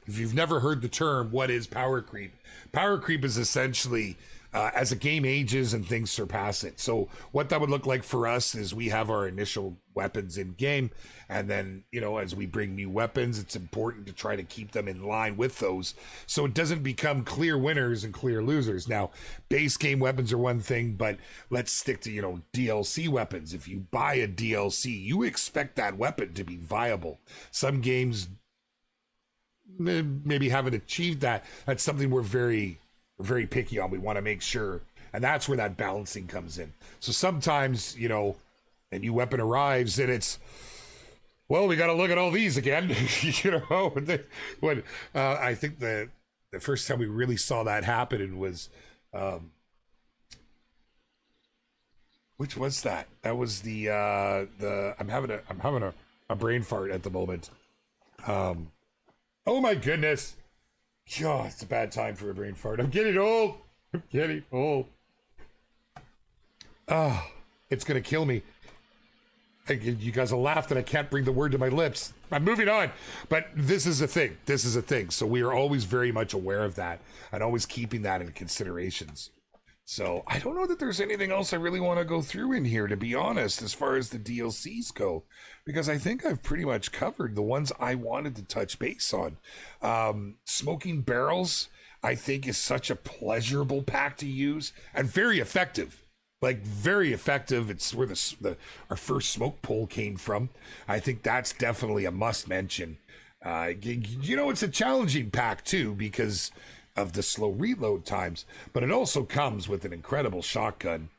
If you've never heard the term, what is power creep? Power creep is essentially as a game ages and things surpass it. So what that would look like for us is we have our initial weapons in game, and then, you know, as we bring new weapons, it's important to try to keep them in line with those so it doesn't become clear winners and clear losers. Now, base game weapons are one thing, but let's stick to, you know, DLC weapons. If you buy a DLC, you expect that weapon to be viable. Some games maybe haven't achieved that. That's something we're very picky on. We want to make sure, and that's where that balancing comes in. So sometimes, you know, a new weapon arrives and it's, well, we got to look at all these again. You know, when I think the first time we really saw that happen was, which was that? That was the I'm having a brain fart at the moment. Oh my goodness. God, it's a bad time for a brain fart. I'm getting old. Oh, it's going to kill me. You guys will laugh that I can't bring the word to my lips. I'm moving on. But this is a thing. So we are always very much aware of that and always keeping that in considerations. So I don't know that there's anything else I really want to go through in here, to be honest, as far as the DLCs go, because I think I've pretty much covered the ones I wanted to touch base on. Smoking Barrels, I think, is such a pleasurable pack to use and very effective. Like, very effective. It's where our first smoke pole came from. I think that's definitely a must mention. You know, it's a challenging pack too because of the slow reload times, but it also comes with an incredible shotgun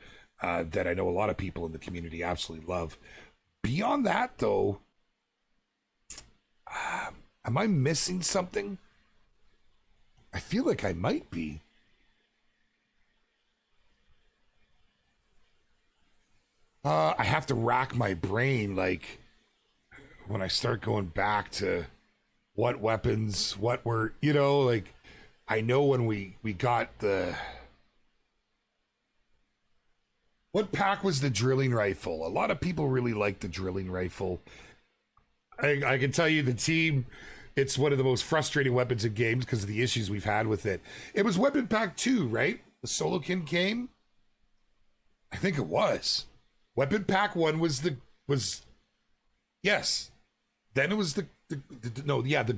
that I know a lot of people in the community absolutely love. Beyond that, though, am I missing something? I feel like I might be. I have to rack my brain, like, when I start going back to what weapons, what were, you know, like, I know when we got what pack was the drilling rifle? A lot of people really like the drilling rifle. I can tell you the team, it's one of the most frustrating weapons in games because of the issues we've had with it. It was weapon pack 2, right? The Solokin came. I think it was. Weapon pack 1 was yes. Then it was the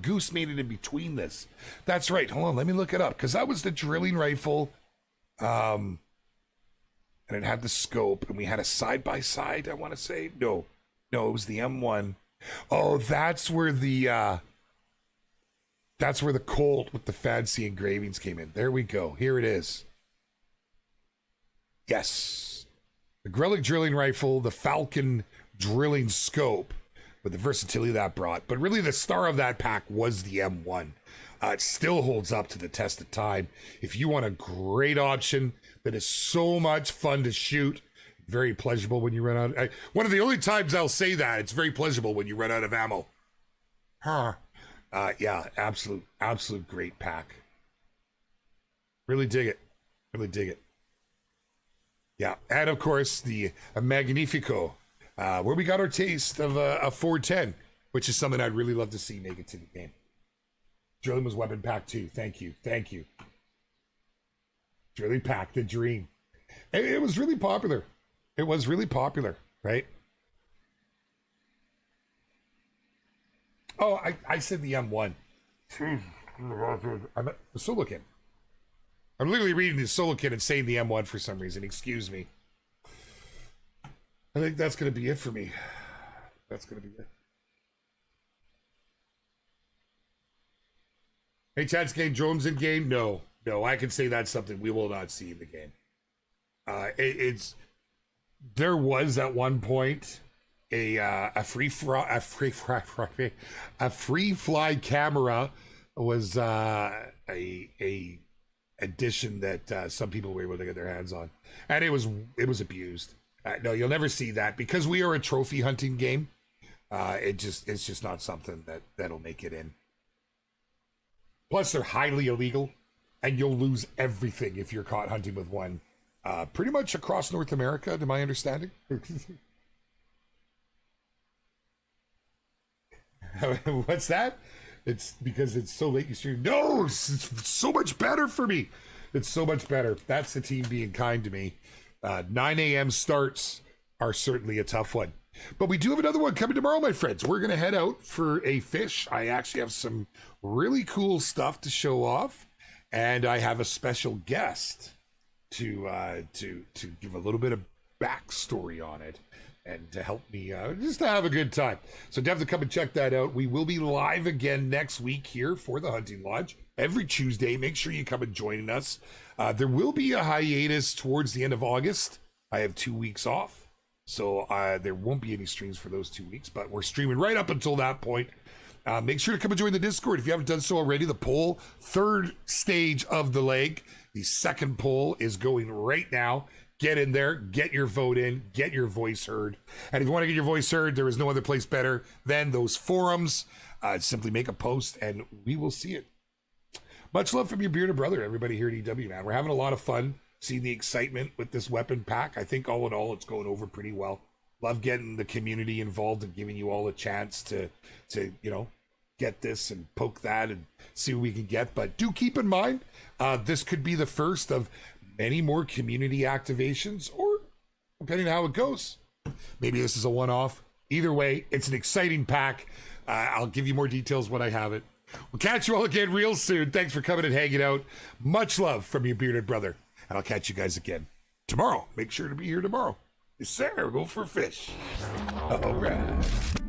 goose made it in between this. That's right. Hold on, let me look it up, because that was the drilling rifle. And it had the scope, and we had a side-by-side, I want to say. No, it was the M1. Oh, that's where the Colt with the fancy engravings came in. There we go. Here it is. Yes. The Grellig drilling rifle, the Falcon drilling scope, with the versatility that brought. But really the star of that pack was the M1. It still holds up to the test of time. If you want a great option that is so much fun to shoot, very pleasurable when you run out. One of the only times I'll say that, it's very pleasurable when you run out of ammo. Yeah, absolute great pack. Really dig it. Yeah, and of course the Magnifico, where we got our taste of a 410, which is something I'd really love to see make it to the game. Drilling was weapon pack 2. Thank you. Drilling pack, the dream. It was really popular. Right? Oh, I said the M1. I'm a solo kid. I'm literally reading the solo kid and saying the M1 for some reason. Excuse me. I think that's going to be it for me. That's going to be it. Hey, Chad's game, drones in game? No, I can say that's something we will not see in the game. There was at one point a free fly camera was a addition that some people were able to get their hands on, and it was abused. No, you'll never see that, because we are a trophy hunting game. It's just not something that'll make it in. Plus, they're highly illegal, and you'll lose everything if you're caught hunting with one. Pretty much across North America, to my understanding. What's that? It's because it's so late you stream. No, it's so much better for me. It's so much better. That's the team being kind to me. 9 a.m. starts are certainly a tough one. But we do have another one coming tomorrow, my friends. We're going to head out for a fish. I actually have some really cool stuff to show off. And I have a special guest to give a little bit of backstory on it and to help me just to have a good time. So definitely come and check that out. We will be live again next week here for the Hunting Lodge every Tuesday. Make sure you come and join us. There will be a hiatus towards the end of August. I have 2 weeks off, so there won't be any streams for those 2 weeks, but we're streaming right up until that point. Make sure to come and join the Discord if you haven't done so already. The poll, third stage of the leg. The second poll is going right now. Get in there, get your vote in, get your voice heard. And if you want to get your voice heard, there is no other place better than those forums. Simply make a post and we will see it. Much love from your bearded brother, everybody here at EW, man. We're having a lot of fun seeing the excitement with this weapon pack. I think all in all, it's going over pretty well. Love getting the community involved and giving you all a chance to get this and poke that and see what we can get. But do keep in mind, this could be the first of many more community activations, or depending on how it goes, maybe this is a one-off. Either way, it's an exciting pack. I'll give you more details when I have it. We'll catch you all again real soon. Thanks for coming and hanging out. Much love from your bearded brother. And I'll catch you guys again tomorrow. Make sure to be here tomorrow. Yes, sir. Go for a fish. All right.